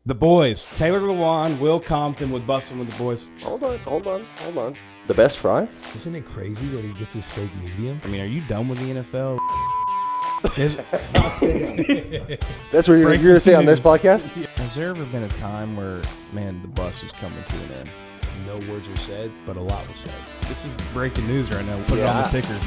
The boys, Taylor Lewan, Will Compton with Bussin With The Boys. Hold on. The best fry? Isn't it crazy that he gets his steak medium? I mean, are you done with the NFL? That's what you're going to say on this podcast? Has there ever been a time where, man, the bus is coming to an end? No words were said, but a lot was said. This is breaking news right now. We'll put it on the ticker.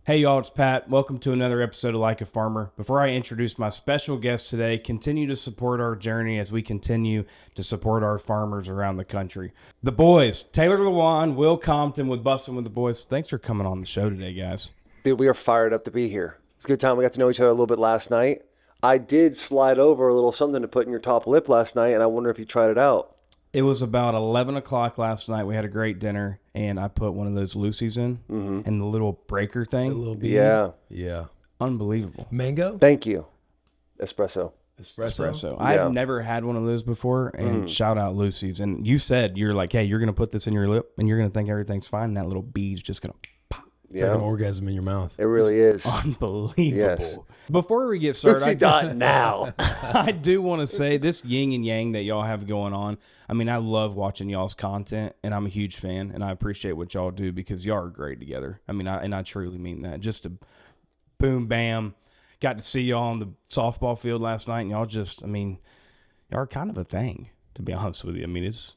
Hey y'all, it's Pat. Welcome to another episode of Like a Farmer. Before I introduce my special guest today, continue to support our journey as we continue to support our farmers around the country. The boys, Taylor Lewan, Will Compton with Bussin With The Boys. Thanks for coming on the show today, guys. Dude, we are fired up to be here. It's a good time. We got to know each other a little bit last night. I did slide over a little something to put in your top lip last night, and I wonder if you tried it out. It was about 11 o'clock last night. We had a great dinner, and I put one of those Lucy's in, and the little breaker thing. A little bit. Yeah. Unbelievable. Mango? Thank you. Espresso. Espresso. I've never had one of those before, and shout out Lucy's. And you said, you're like, hey, you're going to put this in your lip, and you're going to think everything's fine, and that little bead's just going to pop. It's like an orgasm in your mouth. It really is. Unbelievable. Yes. Before we get started, now. I do want to say this yin and yang that y'all have going on. I mean, I love watching y'all's content, and I'm a huge fan, and I appreciate what y'all do because y'all are great together. I mean, I truly mean that. Just a boom, bam. Got to see y'all on the softball field last night, and y'all just, I mean, y'all are kind of a thing, to be honest with you. I mean, it's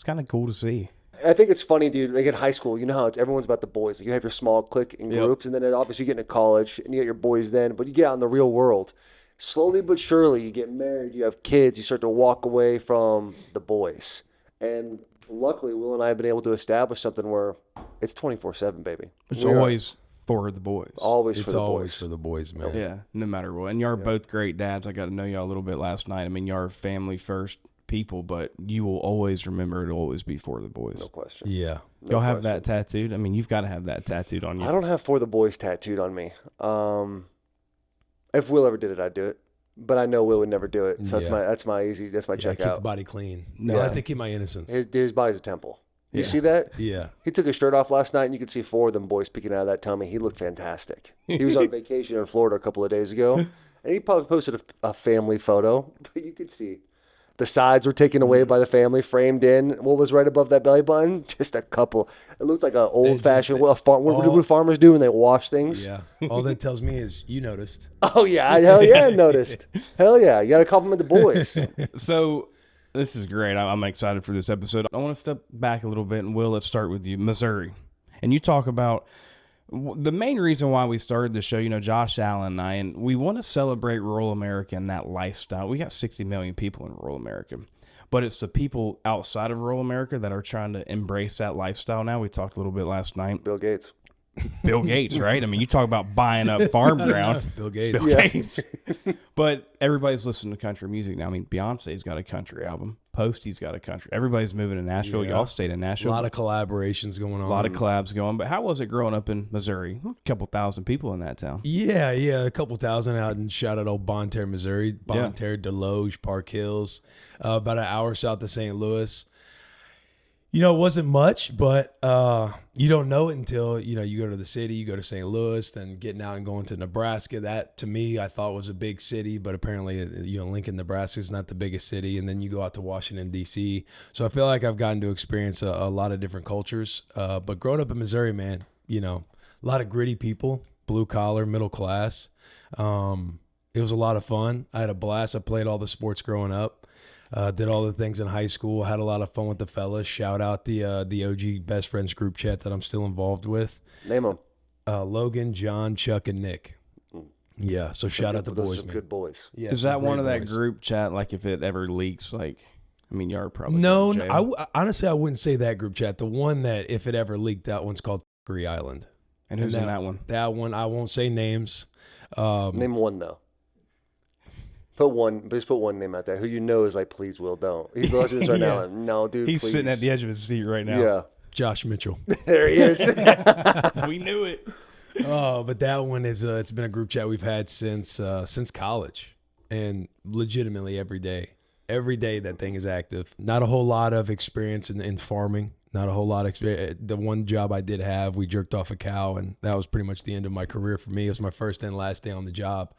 kind of cool to see. I think it's funny, dude. Like in high school, you know how everyone's about the boys. Like you have your small clique and groups, and then obviously you get into college and you get your boys then. But you get out in the real world, slowly but surely, you get married, you have kids, you start to walk away from the boys. And luckily, Will and I have been able to establish something where it's 24/7, baby. It's always for the boys. Always It's for the always boys. for the boys, man. Yeah, no matter what. And y'all are both great dads. I got to know y'all a little bit last night. I mean, y'all are family first people, but you will always remember it'll always be for the boys. No question. Yeah. Y'all have that tattooed? I mean, you've got to have that tattooed on you. I don't have for the boys tattooed on me. If Will ever did it, I'd do it. But I know Will would never do it. So that's my check Keep out. the body clean. No. No, I have to keep my innocence. His body's a temple. You Yeah. see that? Yeah. He took his shirt off last night, and you could see 4 of them boys peeking out of that tummy. He looked fantastic. He was on vacation in Florida a couple of days ago, and he probably posted a family photo. But you could see the sides were taken away by the family, framed in. What was right above that belly button? Just a couple. It looked like an old-fashioned. What do farmers do when they wash things? Yeah. All that tells me is you noticed. Oh, yeah. Hell yeah, I noticed. Hell yeah. You got to compliment the boys. So this is great. I'm excited for this episode. I want to step back a little bit, and Will, let's start with you. Missouri. And you talk about the main reason why we started the show, you know, Josh Allen and I, and we want to celebrate rural America and that lifestyle. We got 60 million people in rural America, but it's the people outside of rural America that are trying to embrace that lifestyle now. We talked a little bit last night. Bill Gates. Bill Gates, right? I mean, you talk about buying up farm ground. Bill Gates. Gates. But everybody's listening to country music now. I mean, Beyonce's got a country album. Posty's got a country. Everybody's moving to Nashville. Yeah. Y'all stayed in A Nashville. lot of collaborations going on. A lot of collabs going. But how was it growing up in Missouri? A couple thousand people in that town. Yeah, a couple thousand out in shout out old Bonne Terre, Missouri. Bonne Terre, Deloge, Park Hills, about an hour south of St. Louis. You know, it wasn't much, but you don't know it until, you know, you go to the city, you go to St. Louis, then getting out and going to Nebraska. That, to me, I thought was a big city, but apparently, you know, Lincoln, Nebraska is not the biggest city. And then you go out to Washington, D.C. So I feel like I've gotten to experience a lot of different cultures. But growing up in Missouri, man, you know, a lot of gritty people, blue collar, middle class. It was a lot of fun. I had a blast. I played all the sports growing up. Did all the things in high school. Had a lot of fun with the fellas. Shout out the OG Best Friends group chat that I'm still involved with. Name them. Logan, John, Chuck, and Nick. Yeah, so shout out the Those boys, are man. good boys. Yeah, Is some that one of great that boys. group chat? Like, if it ever leaks, like, I mean, y'all are probably No, going to jail. honestly, I wouldn't say that group chat. The one that, if it ever leaked, that one's called Free Island. And who's in that one? That one, I won't say names. Name one, though. Just put one name out there who you know is like, please, Will, don't. He's listening right now. Like, no, dude, He's please. sitting at the edge of his seat right now. Yeah. Josh Mitchell. There he is. We knew it. Oh, but that one is it's been a group chat we've had since college, and legitimately every day that thing is active. Not a whole lot of experience in farming, Not a whole lot of experience. The one job I did have, we jerked off a cow, and that was pretty much the end of my career for me. It was my first and last day on the job,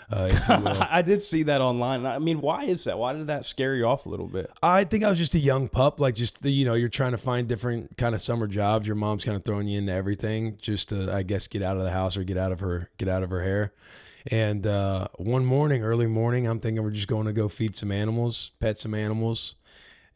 if you will. I did see that online. I mean, why is that? Why did that scare you off a little bit? I think I was just a young pup, like just you're trying to find different kind of summer jobs. Your mom's kind of throwing you into everything, just to, I guess, get out of the house or get out of her hair. And one morning, early morning, I'm thinking we're just going to go feed some animals, pet some animals.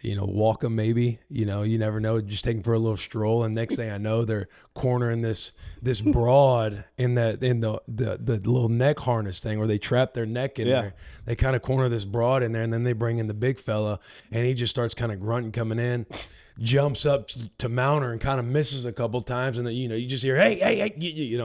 Walk them maybe, you never know, just taking for a little stroll. And next thing I know, they're cornering this broad in the little neck harness thing where they trap their neck in there. They kind of corner this broad in there, and then they bring in the big fella, and he just starts kind of grunting coming in, jumps up to mount her and kind of misses a couple times. And then, you just hear, hey,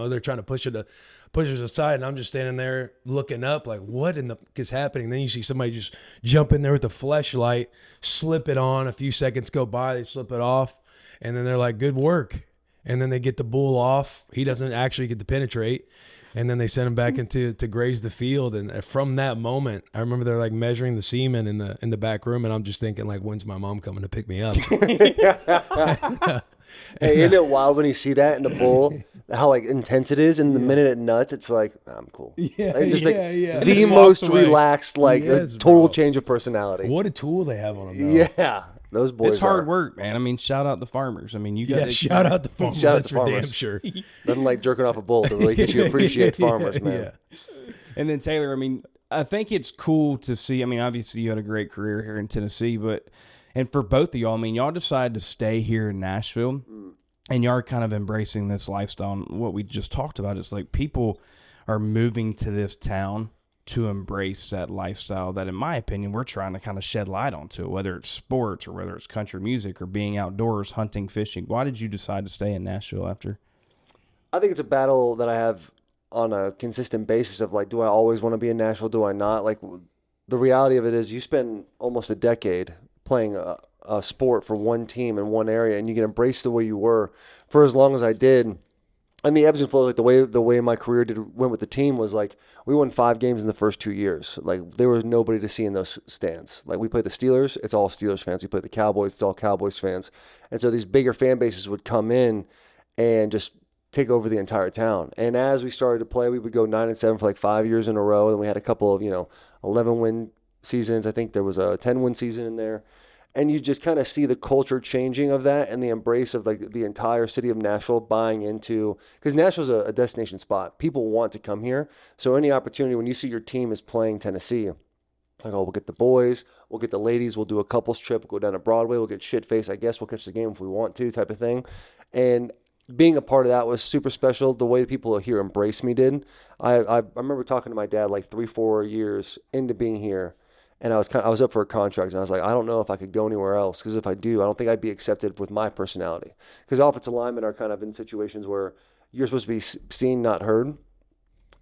they're trying to push us aside, and I'm just standing there looking up like, what in the fuck is happening? Then you see somebody just jump in there with a flashlight, slip it on. A few seconds go by, they slip it off, and then they're like, good work. And then they get the bull off. He doesn't actually get to penetrate, and then they send him back to graze the field. And from that moment, I remember they're like measuring the semen in the back room, and I'm just thinking like, when's my mom coming to pick me up? Hey, isn't it wild when you see that in the bull, how like intense it is, and the minute it nuts, it's like, I'm cool. Yeah, it's just like yeah. the most relaxed, like Yes, total bro. change of personality. What a tool they have on them, though. Yeah, those boys. It's hard work, man. I mean, shout out the farmers. I mean, you got Shout out to farmers. Shout out That's to for farmers. damn sure. Nothing like jerking off a bull to really get you to appreciate farmers, man. Yeah. And then Taylor, I mean, I think it's cool to see. I mean, obviously you had a great career here in Tennessee, and for both of y'all, I mean, y'all decided to stay here in Nashville, and y'all are kind of embracing this lifestyle. And what we just talked about is like people are moving to this town to embrace that lifestyle that, in my opinion, we're trying to kind of shed light onto it, whether it's sports or whether it's country music or being outdoors, hunting, fishing. Why did you decide to stay in Nashville after? I think it's a battle that I have on a consistent basis of like, do I always want to be in Nashville? Do I not? Like, the reality of it is you spend almost a decade playing a sport for one team in one area, and you get embraced the way you were for as long as I did. And the ebbs and flows, like the way my career went with the team was like, we won 5 games in the first 2 years. Like, there was nobody to see in those stands. Like, we played the Steelers, it's all Steelers fans. We played the Cowboys, it's all Cowboys fans. And so these bigger fan bases would come in and just take over the entire town. And as we started to play, we would go 9-7 for like 5 years in a row. And we had a couple of 11-win seasons. I think there was a 10-win season in there. And you just kind of see the culture changing of that and the embrace of like the entire city of Nashville buying into, because Nashville's a destination spot. People want to come here. So any opportunity when you see your team is playing Tennessee, like, oh, we'll get the boys, we'll get the ladies, we'll do a couples trip, we'll go down to Broadway, we'll get shit-faced, I guess we'll catch the game if we want to, type of thing. And being a part of that was super special. The way people here embraced me did. I remember talking to my dad like 3-4 years into being here. And I was up for a contract, and I was like, I don't know if I could go anywhere else, because if I do, I don't think I'd be accepted with my personality. Because offensive linemen are kind of in situations where you're supposed to be seen, not heard.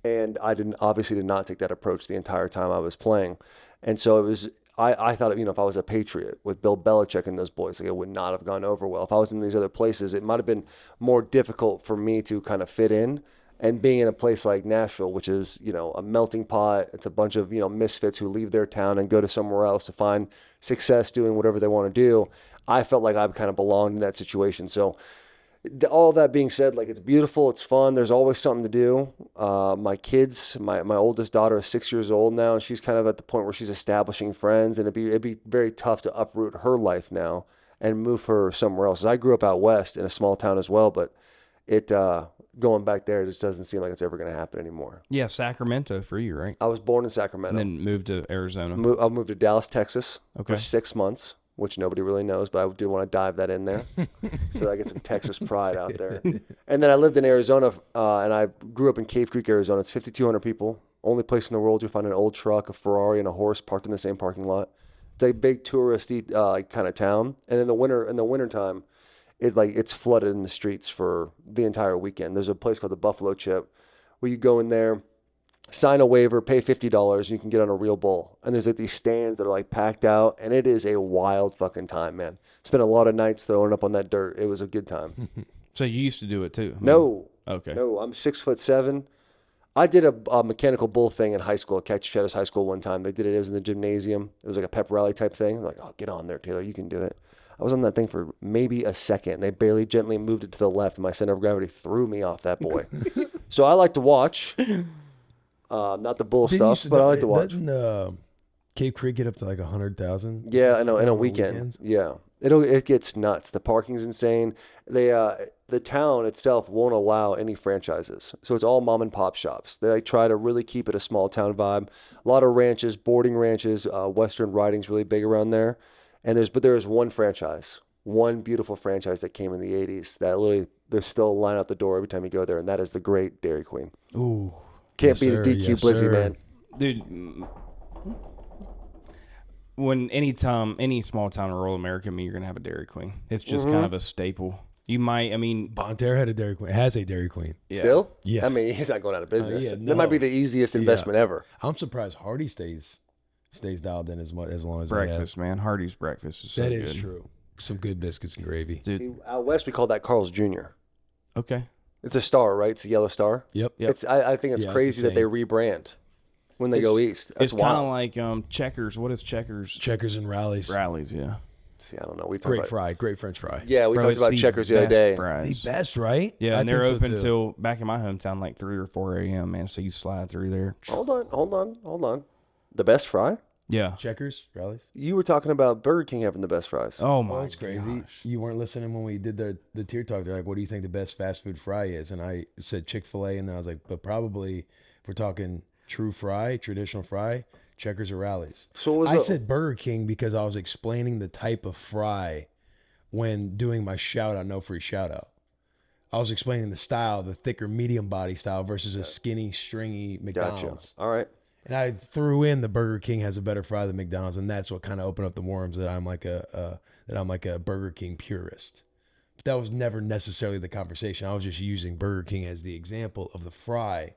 And I obviously did not take that approach the entire time I was playing. And so it was, I thought, if I was a Patriot with Bill Belichick and those boys, like, it would not have gone over well. If I was in these other places, it might have been more difficult for me to kind of fit in. And being in a place like Nashville, which is, a melting pot, it's a bunch of, misfits who leave their town and go to somewhere else to find success doing whatever they want to do. I felt like I kind of belonged in that situation. So all that being said, like, it's beautiful, it's fun, there's always something to do. My kids, my oldest daughter is 6 years old now, and she's kind of at the point where she's establishing friends, and it'd be very tough to uproot her life now and move her somewhere else. I grew up out west in a small town as well, but going back there, it just doesn't seem like it's ever going to happen anymore. Yeah, Sacramento for you, right? I was born in Sacramento. And then moved to Arizona. I moved to Dallas, Texas for 6 months, which nobody really knows, but I did want to dive that in there. So I get some Texas pride out there. And then I lived in Arizona, and I grew up in Cave Creek, Arizona. It's 5,200 people. Only place in the world you'll find an old truck, a Ferrari, and a horse parked in the same parking lot. It's a big touristy kind of town. And in the wintertime, it's flooded in the streets for the entire weekend. There's a place called the Buffalo Chip where you go in there, sign a waiver, pay $50, and you can get on a real bull. And there's like these stands that are like packed out, and it is a wild fucking time, man. Spent a lot of nights throwing up on that dirt. It was a good time. So you used to do it too? No. Okay. No, I'm 6'7". I did a mechanical bull thing in high school at Cactus High School one time. They did it. It was in the gymnasium. It was like a pep rally type thing. I'm like, oh, get on there, Taylor. You can do it. I was on that thing for maybe a second. They barely gently moved it to the left, and my center of gravity threw me off that boy. So I like to watch. Not the bull stuff, but I like to watch. Doesn't Cape Creek get up to like 100,000? Yeah, in a weekend. Yeah, it gets nuts. The parking's insane. The town itself won't allow any franchises, so it's all mom and pop shops. They try to really keep it a small town vibe. A lot of ranches, boarding ranches. Western riding's really big around there, and there's one franchise, one beautiful franchise that came in the '80s that literally there's still a line out the door every time you go there, and that is the Great Dairy Queen. Ooh, can't beat a DQ Blizzy, man. Dude, when any small town in rural America, you're gonna have a Dairy Queen. It's just kind of a staple. You might, Bonterre had a Dairy Queen. Has a Dairy Queen. Yeah. Still? Yeah. I mean, he's not going out of business. No. That might be the easiest investment ever. I'm surprised Hardy stays dialed in as long as breakfast, man. Hardy's breakfast is so good. That is true. Some good biscuits and gravy. Dude. See, out west we call that Carl's Jr. Okay. It's a star, right? It's a yellow star. Yep. I think it's crazy that they rebrand when they go east. That's it's kind of like Checkers. What is Checkers? Checkers and Rallies. Rallies, yeah. See, I don't know. Great French fry. Yeah, we talked about Checkers the other day. Fries. The best, right? Yeah, and they're open till back in my hometown like 3 or 4 a.m. Man, so you slide through there. Hold on. The best fry? Yeah. Checkers, Rallies. You were talking about Burger King having the best fries. Oh my, that's crazy. Gosh. You weren't listening when we did the tier talk. They're like, "What do you think the best fast food fry is?" And I said Chick-fil-A, and then I was like, "But probably if we're talking true fry, traditional fry, Checkers or Rallies." So I said Burger King because I was explaining the type of fry when doing my shout out, no free shout out. I was explaining the style, the thicker medium body style versus a skinny, stringy McDonald's. Gotcha. All right. And I threw in the Burger King has a better fry than McDonald's, and that's what kind of opened up the worms that I'm like a Burger King purist. But that was never necessarily the conversation. I was just using Burger King as the example of the fry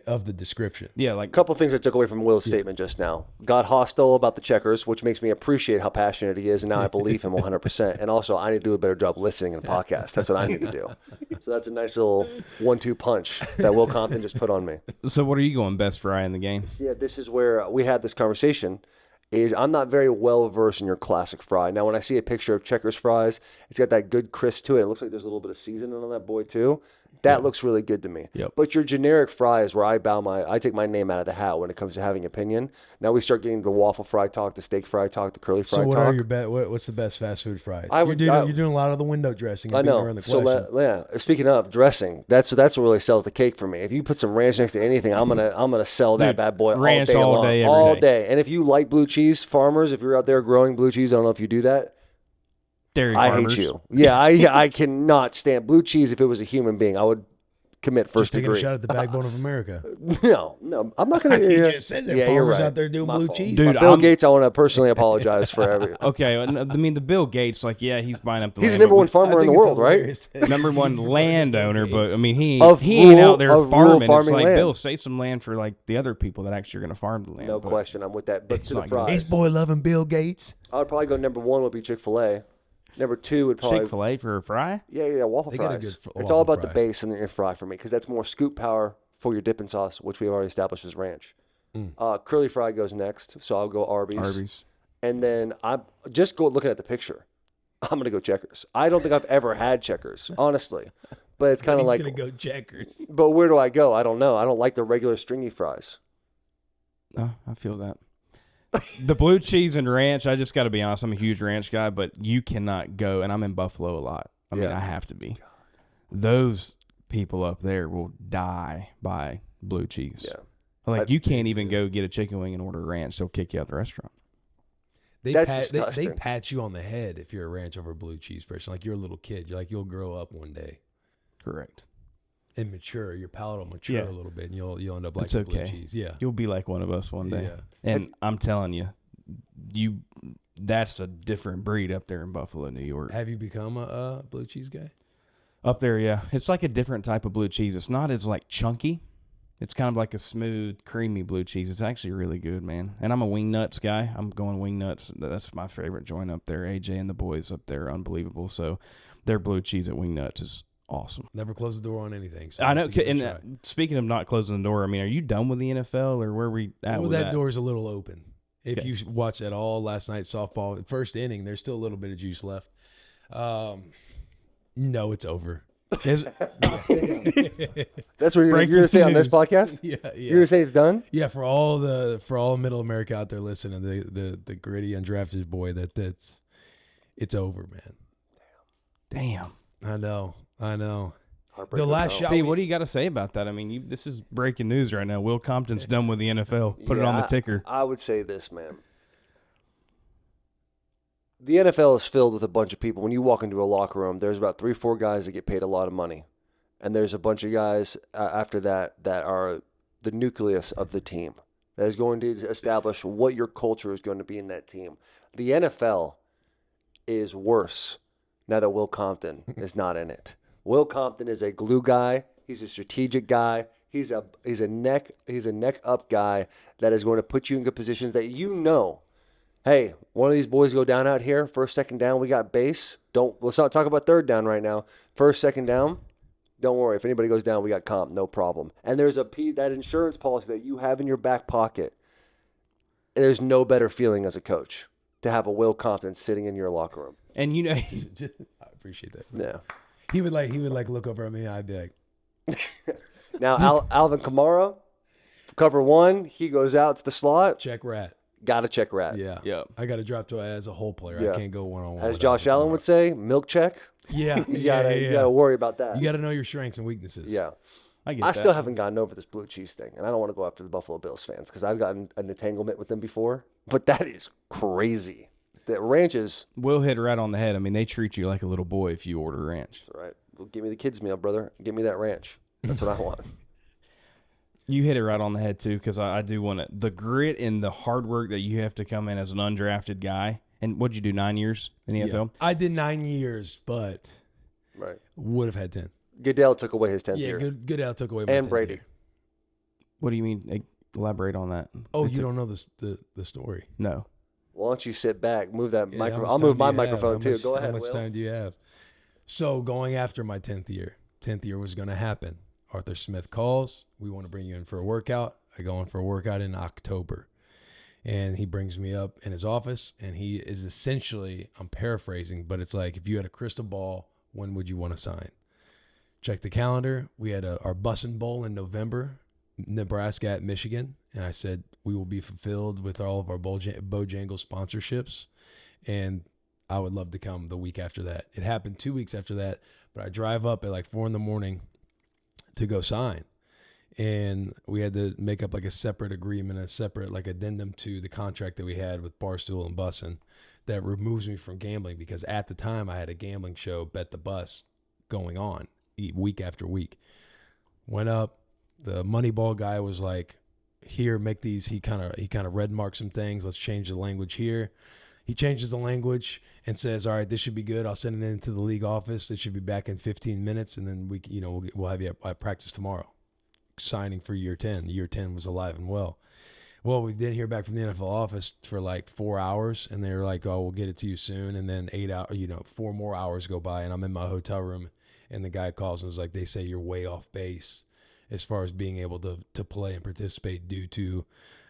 of the description. Yeah, like a couple things I took away from Will's statement just now. Got hostile about the Checkers, which makes me appreciate how passionate he is, and now I believe him 100%. And also, I need to do a better job listening in a podcast. That's what I need to do. So that's a nice little 1-2 punch that Will Compton just put on me. So what are you going best fry in the game? Yeah, this is where we had this conversation. I'm not very well versed in your classic fry. Now, when I see a picture of Checkers fries, it's got that good crisp to it. It looks like there's a little bit of seasoning on that boy too. That looks really good to me. Yep. But your generic fry is where I take my name out of the hat when it comes to having opinion. Now we start getting the waffle fry talk, the steak fry talk, the curly fry talk. So what are your what's the best fast food fries? You're doing a lot of the window dressing. I know. Around the Speaking of dressing, that's what really sells the cake for me. If you put some ranch next to anything, I'm gonna sell that bad boy ranch all day long. all day. And if you like blue cheese, farmers, if you're out there growing blue cheese, I don't know if you do that. Dairy I farmers. hate you. Yeah, I cannot stand blue cheese. If it was a human being, I would commit first taking degree. a shot at the backbone of America. No, I'm not going to. You just said that farmers out there doing blue cheese. Dude, Bill Gates, I want to personally apologize for every. Okay, I mean the Bill Gates, like he's buying up the He's land. the number one farmer in the world, right? Number one landowner, but I mean he ain't out there farming. It's like land. Bill, save some land for like the other people that actually are going to farm the land. No question, I'm with that. But to the fries, Ace boy loving Bill Gates. I would probably go number 1 would be Chick-fil-A. Number 2 would probably Chick-fil-A for a fry. Yeah, waffle fries. It's all about the base and your fry for me because that's more scoop power for your dipping sauce, which we've already established as ranch. Curly fry goes next, so I'll go Arby's. And then I'm just looking at the picture. I'm gonna go Checkers. I don't think I've ever had Checkers, honestly, but it's kind of like gonna go Checkers. But where do I go? I don't know. I don't like the regular stringy fries. Oh, I feel that. The blue cheese and ranch, I just got to be honest, I'm a huge ranch guy, but you cannot go, and I'm in Buffalo a lot. I mean, I have to be. Those people up there will die by blue cheese. Yeah. Like, you can't even go get a chicken wing and order ranch. They'll kick you out of the restaurant. They pat you on the head if you're a ranch over blue cheese person. Like, you're a little kid. You're like, you'll grow up one day. Correct. And mature. Your palate will mature a little bit, and you'll end up like blue cheese. Yeah. You'll be like one of us one day. Yeah. And I'm telling you, that's a different breed up there in Buffalo, New York. Have you become a blue cheese guy? Up there, yeah. It's like a different type of blue cheese. It's not as like chunky. It's kind of like a smooth, creamy blue cheese. It's actually really good, man. And I'm a Wing Nuts guy. I'm going Wing Nuts. That's my favorite joint up there. AJ and the boys up there, unbelievable. So their blue cheese at Wing Nuts is awesome. Never close the door on anything. So I know. And speaking of not closing the door, I mean, are you done with the NFL or where we at? Well, with that door is a little open. If you watch at all last night softball, first inning, there's still a little bit of juice left. No, it's over. That's what you're going to say on this podcast? Yeah. You're going to say it's done? Yeah, for all Middle America out there listening, the gritty undrafted boy, it's over, man. Damn. I know. The last shot. See, what do you got to say about that? I mean, this is breaking news right now. Will Compton's done with the NFL. Put it on the ticker. I would say this, man. The NFL is filled with a bunch of people. When you walk into a locker room, there's about 3-4 guys that get paid a lot of money. And there's a bunch of guys after that are the nucleus of the team that is going to establish what your culture is going to be in that team. The NFL is worse now that Will Compton is not in it. Will Compton is a glue guy. He's a strategic guy. He's a neck up guy that is going to put you in good positions that you know. Hey, one of these boys go down out here. First, second down, we got base. Let's not talk about third down right now. First, second down, don't worry. If anybody goes down, we got comp, no problem. And there's that insurance policy that you have in your back pocket. There's no better feeling as a coach to have a Will Compton sitting in your locker room. And you know, I appreciate that. Yeah. He would look over at me. I'd be like, now Alvin Kamara, cover one. He goes out to the slot. check rat. Got to check rat. Yeah. I got to drop to as a whole player. Yeah. I can't go one-on-one. As Josh Allen would say, milk check. Yeah. You gotta worry about that. You got to know your strengths and weaknesses. Yeah. I still haven't gotten over this blue cheese thing, and I don't want to go after the Buffalo Bills fans because I've gotten an entanglement with them before. But that is crazy. The ranches. Will hit right on the head. I mean, they treat you like a little boy if you order ranch. That's right. Well, give me the kids' meal, brother. Give me that ranch. That's what I want. You hit it right on the head, too, because I do want it. The grit and the hard work that you have to come in as an undrafted guy. And what'd you do, 9 years in the NFL? I did 9 years, but Right. would have had 10. Goodell took away his 10th Yeah, year. Goodell took away my And 10th Brady. year. What do you mean? Elaborate on that. Oh, you don't know the story. No. Why don't you sit back, move that Yeah, microphone? how I'll much move time my do you have? microphone too. Go How ahead, much Will. time do you have? So going after my 10th year was going to happen. Arthur Smith calls. We want to bring you in for a workout. I go in for a workout in October. And he brings me up in his office, and he is essentially, I'm paraphrasing, but it's like, if you had a crystal ball, when would you want to sign? Check the calendar. We had our Bussin Bowl in November, Nebraska at Michigan. And I said, we will be fulfilled with all of our Bojangles sponsorships. And I would love to come the week after that. It happened 2 weeks after that, but I drive up at like 4 a.m. to go sign. And we had to make up like a separate agreement, a separate like addendum to the contract that we had with Barstool and Bussin that removes me from gambling, because at the time I had a gambling show, Bet the Bus, going on week after week. Went up. The Moneyball guy was like, here, make these. He kind of red marked some things. Let's change the language here. He changes the language and says, all right, this should be good. I'll send it into the league office. It should be back in 15 minutes. And then we'll have you at practice tomorrow. Signing for year 10. Year 10 was alive and well. Well, we didn't hear back from the NFL office for like 4 hours, and they were like, oh, we'll get it to you soon. And then 4 more hours go by, and I'm in my hotel room, and the guy calls and was like, they say you're way off base as far as being able to play and participate due to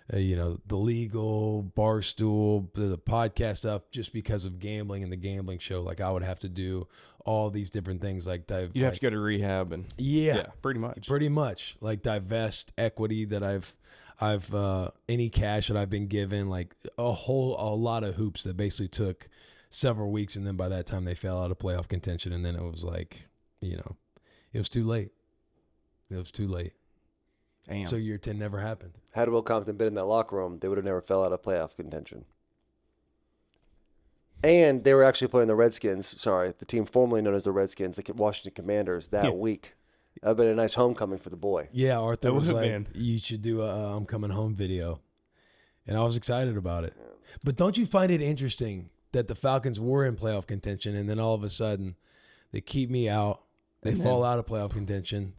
the legal, Barstool, the podcast stuff, just because of gambling and the gambling show. Like, I would have to do all these different things, like You'd have to go to rehab and pretty much like divest equity that I've any cash that I've been given, like a lot of hoops that basically took several weeks, and then by that time they fell out of playoff contention, and then it was like, it was too late. It was too late. Damn. So year 10 never happened. Had Will Compton been in that locker room, they would have never fell out of playoff contention. And they were actually playing the Redskins, the team formerly known as the Redskins, the Washington Commanders, that week. That would have been a nice homecoming for the boy. Yeah, Arthur was like, been. you should do a I'm coming home video. And I was excited about it. But don't you find it interesting that the Falcons were in playoff contention, and then all of a sudden they keep me out. They fall out of playoff contention.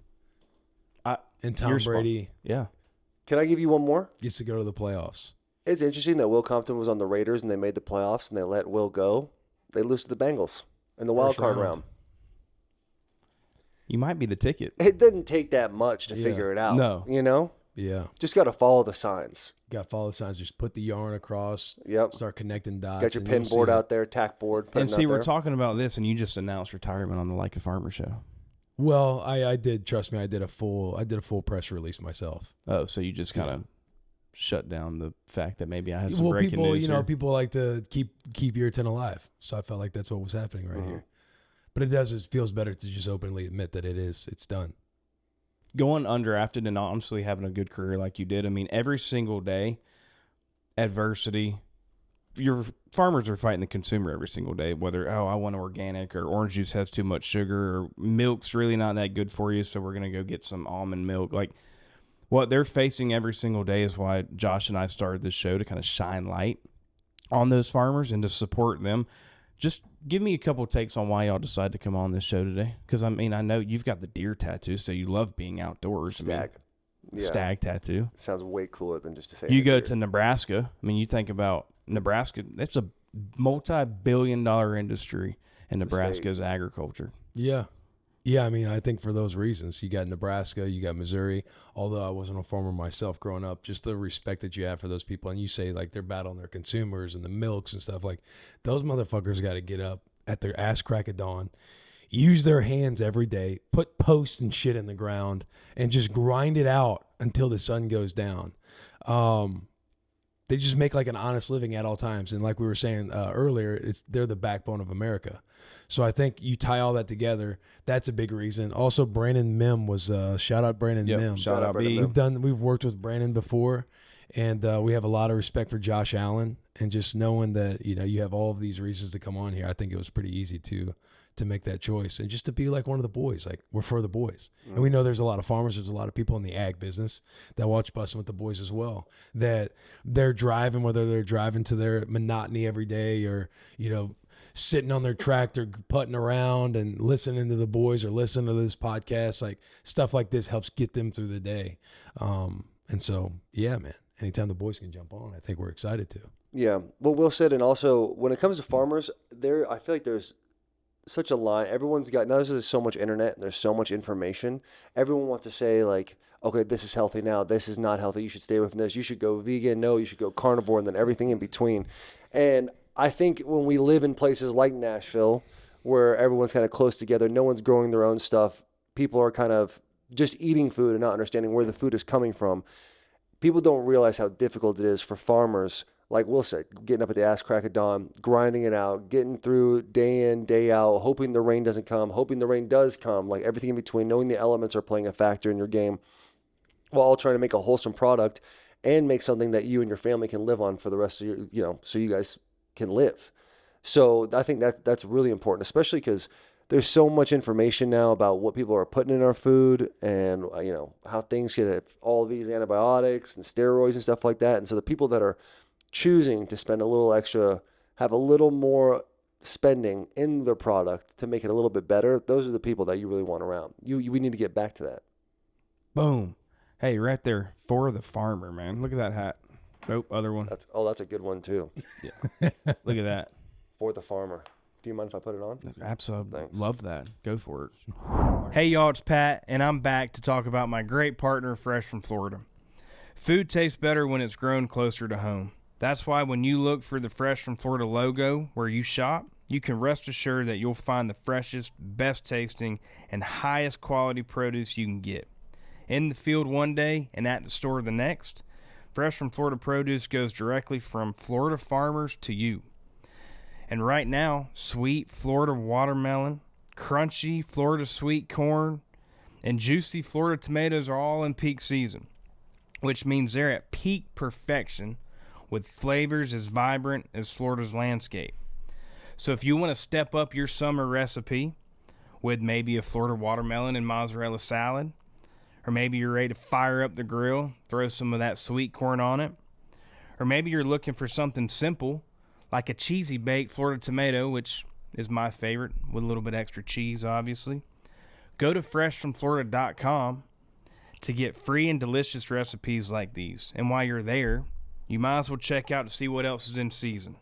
And Tom Brady Can I give you one more? gets to go to the playoffs. It's interesting that Will Compton was on the Raiders and they made the playoffs and they let Will go. They lose to the Bengals in the wild card round. You might be the ticket. It didn't take that much to figure it out. No. Yeah. Just got to follow the signs. Got to follow the signs. Just put the yarn across. Yep. Start connecting dots. Got your pin board out there, tack board. And see, we're there. talking about this, and you just announced retirement on the Like a Farmer show. Well, I did. Trust me, I did a full press release myself. Oh, so you just kind of shut down the fact that maybe I had some breaking people, news here. people like to keep your tent alive. So I felt like that's what was happening right here. But it feels better to just openly admit that it's done. Going undrafted and honestly having a good career like you did. I mean, every single day, adversity. Your farmers are fighting the consumer every single day, whether, I want organic, or orange juice has too much sugar, or milk's really not that good for you, so we're going to go get some almond milk. Like, what they're facing every single day is why Josh and I started this show, to kind of shine light on those farmers and to support them. Just give me a couple of takes on why y'all decided to come on this show today. Because, I mean, I know you've got the deer tattoo, so you love being outdoors. Stag. Stag tattoo. It sounds way cooler than just to say. You go to Nebraska. I mean, you think about Nebraska, that's a multi-billion-dollar industry in Nebraska's agriculture. Yeah. Yeah, I mean, I think for those reasons, you got Nebraska, you got Missouri. Although I wasn't a farmer myself growing up, just the respect that you have for those people. And you say, like, they're battling their consumers and the milks and stuff. Like, those motherfuckers got to get up at their ass crack of dawn, use their hands every day, put posts and shit in the ground, and just grind it out until the sun goes down. They just make like an honest living at all times. And like we were saying earlier, they're the backbone of America. So I think you tie all that together. That's a big reason. Also, Brandon Mim was shout out Brandon Mim. Shout out B. We've worked with Brandon before, and we have a lot of respect for Josh Allen. And just knowing that you have all of these reasons to come on here, I think it was pretty easy to make that choice, and just to be like one of the boys. Like, we're for the boys. And we know there's a lot of farmers, there's a lot of people in the ag business that watch Bussin' With The Boys as well, that they're driving, whether they're driving to their monotony every day, or sitting on their tractor putting around and listening to the boys, or listening to this podcast. Like, stuff like this helps get them through the day. And so, yeah, man, anytime the boys can jump on, I think we're excited to. Yeah, well, Will said, and also when it comes to farmers, I feel like there's such a line. Everyone's got, now there's so much internet and there's so much information. Everyone wants to say, like, okay, this is healthy now, this is not healthy, you should stay away from this, you should go vegan, no, you should go carnivore, and then everything in between. And I think when we live in places like Nashville, where everyone's kind of close together, no one's growing their own stuff, people are kind of just eating food and not understanding where the food is coming from. People don't realize how difficult it is for farmers, like Will said, getting up at the ass crack of dawn, grinding it out, getting through day in, day out, hoping the rain doesn't come, hoping the rain does come, like everything in between, knowing the elements are playing a factor in your game, while all trying to make a wholesome product and make something that you and your family can live on for the rest of your, so you guys can live. So I think that's really important, especially because there's so much information now about what people are putting in our food, and how things get all these antibiotics and steroids and stuff like that. And so the people that are choosing to spend a little extra, have a little more spending in their product to make it a little bit better, those are the people that you really want around. We need to get back to that. Boom. Hey, right there. For the farmer, man. Look at that hat. Nope, other one. That's a good one too. Yeah. Look at that. For the farmer. Do you mind if I put it on? Absolutely. Thanks. Love that. Go for it. Hey, y'all, it's Pat, and I'm back to talk about my great partner, Fresh from Florida. Food tastes better when it's grown closer to home. That's why when you look for the Fresh from Florida logo where you shop, you can rest assured that you'll find the freshest, best tasting, and highest quality produce you can get. In the field one day and at the store the next, Fresh from Florida produce goes directly from Florida farmers to you. And right now, sweet Florida watermelon, crunchy Florida sweet corn, and juicy Florida tomatoes are all in peak season, which means they're at peak perfection with flavors as vibrant as Florida's landscape. So if you want to step up your summer recipe with maybe a Florida watermelon and mozzarella salad, or maybe you're ready to fire up the grill, throw some of that sweet corn on it, or maybe you're looking for something simple like a cheesy baked Florida tomato, which is my favorite, with a little bit extra cheese, obviously, go to freshfromflorida.com to get free and delicious recipes like these. And while you're there, you might as well check out to see what else is in season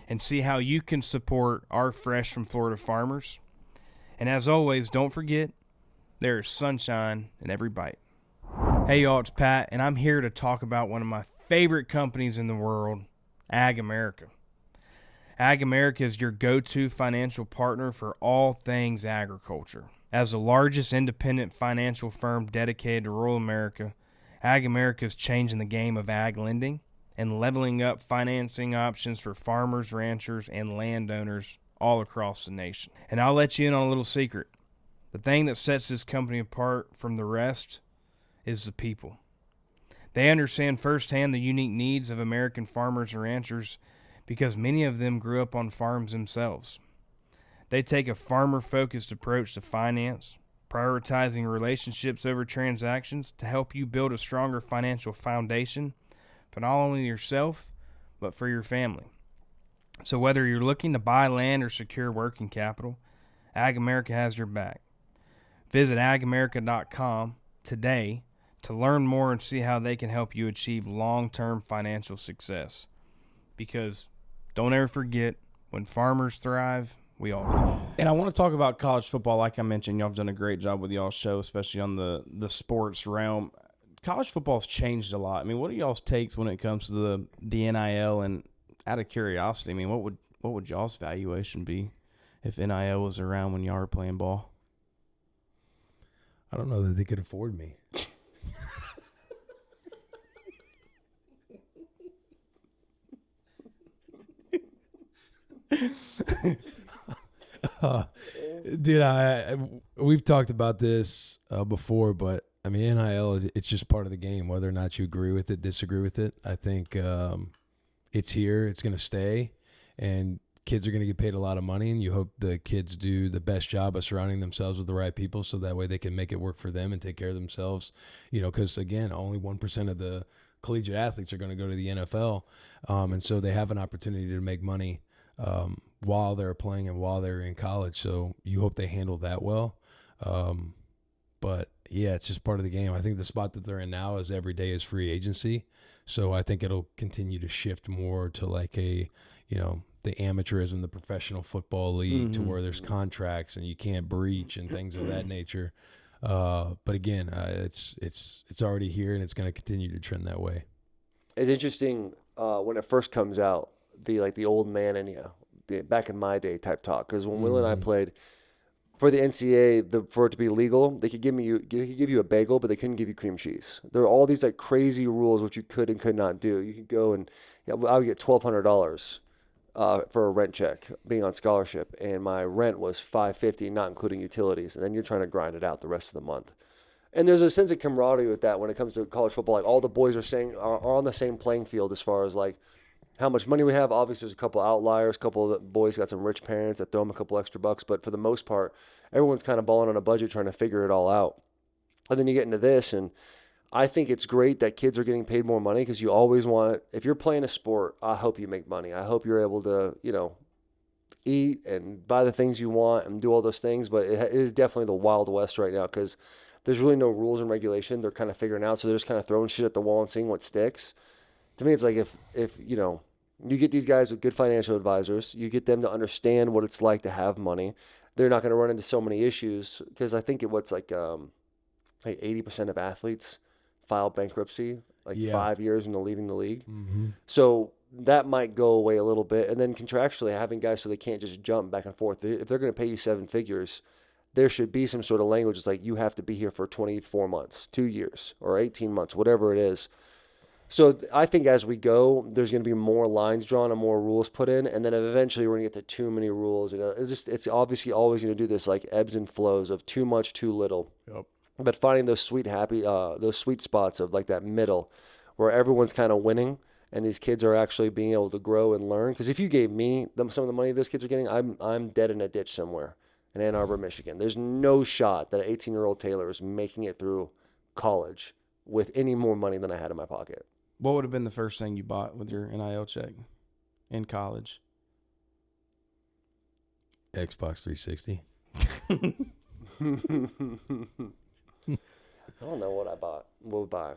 and see how you can support our Fresh from Florida farmers. And as always, don't forget, there is sunshine in every bite. Hey y'all, it's Pat, and I'm here to talk about one of my favorite companies in the world, Ag America. Ag America is your go-to financial partner for all things agriculture. As the largest independent financial firm dedicated to rural America, Ag America is changing the game of ag lending and leveling up financing options for farmers, ranchers, and landowners all across the nation. And I'll let you in on a little secret. The thing that sets this company apart from the rest is the people. They understand firsthand the unique needs of American farmers and ranchers because many of them grew up on farms themselves. They take a farmer-focused approach to finance, prioritizing relationships over transactions to help you build a stronger financial foundation for not only yourself, but for your family. So whether you're looking to buy land or secure working capital, Ag America has your back. Visit agamerica.com today to learn more and see how they can help you achieve long-term financial success. Because don't ever forget, when farmers thrive, we all do. And I want to talk about college football. Like I mentioned, y'all have done a great job with y'all's show, especially on the sports realm. College football's changed a lot. I mean, what are y'all's takes when it comes to the NIL? And out of curiosity, I mean, what would y'all's valuation be if NIL was around when y'all were playing ball? I don't know that they could afford me. Dude, we've talked about this before, but I mean, NIL, it's just part of the game, whether or not you agree with it, disagree with it. I think it's here, it's going to stay, and kids are going to get paid a lot of money, and you hope the kids do the best job of surrounding themselves with the right people so that way they can make it work for them and take care of themselves, you know, because, again, only 1% of the collegiate athletes are going to go to the NFL, and so they have an opportunity to make money while they're playing and while they're in college. So you hope they handle that well. But yeah, it's just part of the game. I think the spot that they're in now is every day is free agency. So I think it'll continue to shift more to like a, you know, the amateurism, the professional football league, to where there's contracts and you can't breach and things of that nature. But again, it's already here and it's going to continue to trend that way. It's interesting when it first comes out, the old man in you, back in my day type talk. Because when Will and I played for the NCAA, for it to be legal, they could give you a bagel, but they couldn't give you cream cheese. There were all these like crazy rules which you could and could not do. You could go and I would get $1,200 for a rent check being on scholarship, and my rent was $550, not including utilities. And then you're trying to grind it out the rest of the month. And there's a sense of camaraderie with that when it comes to college football. Like all the boys are on the same playing field as far as like how much money we have. Obviously, there's a couple outliers. A couple of the boys got some rich parents that throw them a couple extra bucks. But for the most part, everyone's kind of balling on a budget trying to figure it all out. And then you get into this, and I think it's great that kids are getting paid more money because you always want, if you're playing a sport, I hope you make money. I hope you're able to, you know, eat and buy the things you want and do all those things. But it is definitely the Wild West right now because there's really no rules and regulation. They're kind of figuring out. So they're just kind of throwing shit at the wall and seeing what sticks. To me, it's like if you know, you get these guys with good financial advisors, you get them to understand what it's like to have money. They're not going to run into so many issues because I think what's like 80% of athletes file bankruptcy 5 years into leaving the league. So that might go away a little bit. And then contractually having guys so they can't just jump back and forth. If they're going to pay you 7 figures, there should be some sort of language. It's like you have to be here for 24 months, 2 years, or 18 months, whatever it is. So I think as we go, there's going to be more lines drawn and more rules put in, and then eventually we're going to get to too many rules. You know, it's obviously always going to do this like ebbs and flows of too much, too little. Yep. But finding those those sweet spots of like that middle, where everyone's kind of winning, and these kids are actually being able to grow and learn. Because if you gave me some of the money those kids are getting, I'm dead in a ditch somewhere in Ann Arbor, Michigan. There's no shot that an 18-year-old Taylor is making it through college with any more money than I had in my pocket. What would have been the first thing you bought with your NIL check in college? Xbox 360. I don't know what I bought. What would buy?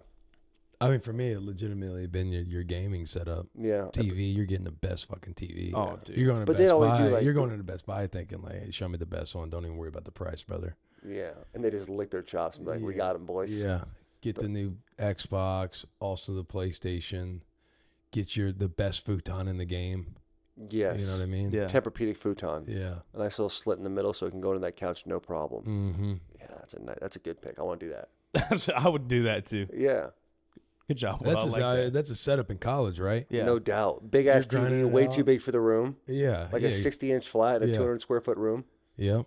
I mean, for me, it legitimately been your gaming setup. Yeah. TV, you're getting the best fucking TV. Oh, dude. You're going to But Best they always Buy. do, like- You're going to Best Buy thinking, like, hey, show me the best one. Don't even worry about the price, brother. Yeah. And they just lick their chops and be like, we got them, boys. Yeah. Get the new Xbox, also the PlayStation. Get the best futon in the game. Yes. You know what I mean? Yeah. Tempur-Pedic futon. Yeah. A nice little slit in the middle so it can go into that couch no problem. Mm-hmm. Yeah, that's a good pick. I want to do that. I would do that too. Yeah. Good job. Will. That's a setup in college, right? Yeah. No doubt. Big ass You're grinding TV, it way out. too big for the room. Yeah. Like yeah. a 60-inch flat in a Yeah. 200 square foot room. Yep.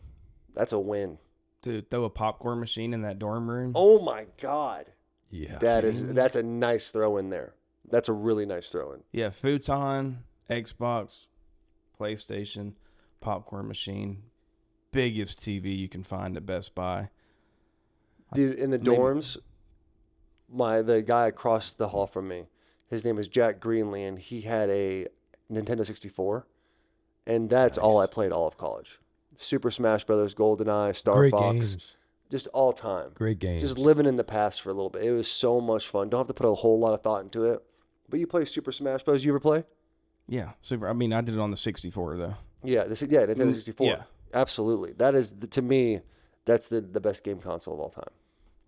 That's a win. Dude, throw a popcorn machine in that dorm room. Oh my God. Yeah. That's a nice throw in there. That's a really nice throw in. Yeah, futon, Xbox, PlayStation, popcorn machine, biggest TV you can find at Best Buy. Dude, in the Maybe. dorms, the guy across the hall from me, his name is Jack Greenlee, and he had a Nintendo 64, and that's all I Nice. played all of college. Super Smash Brothers, GoldenEye, Star Great Fox, games. just all time. Great games. Just living in the past for a little bit. It was so much fun. Don't have to put a whole lot of thought into it. But you play Super Smash Bros. You ever play? Yeah, super. I mean, I did it on the 64 though. Yeah, Nintendo 64. Yeah. Absolutely. That is to me, that's the best game console of all time.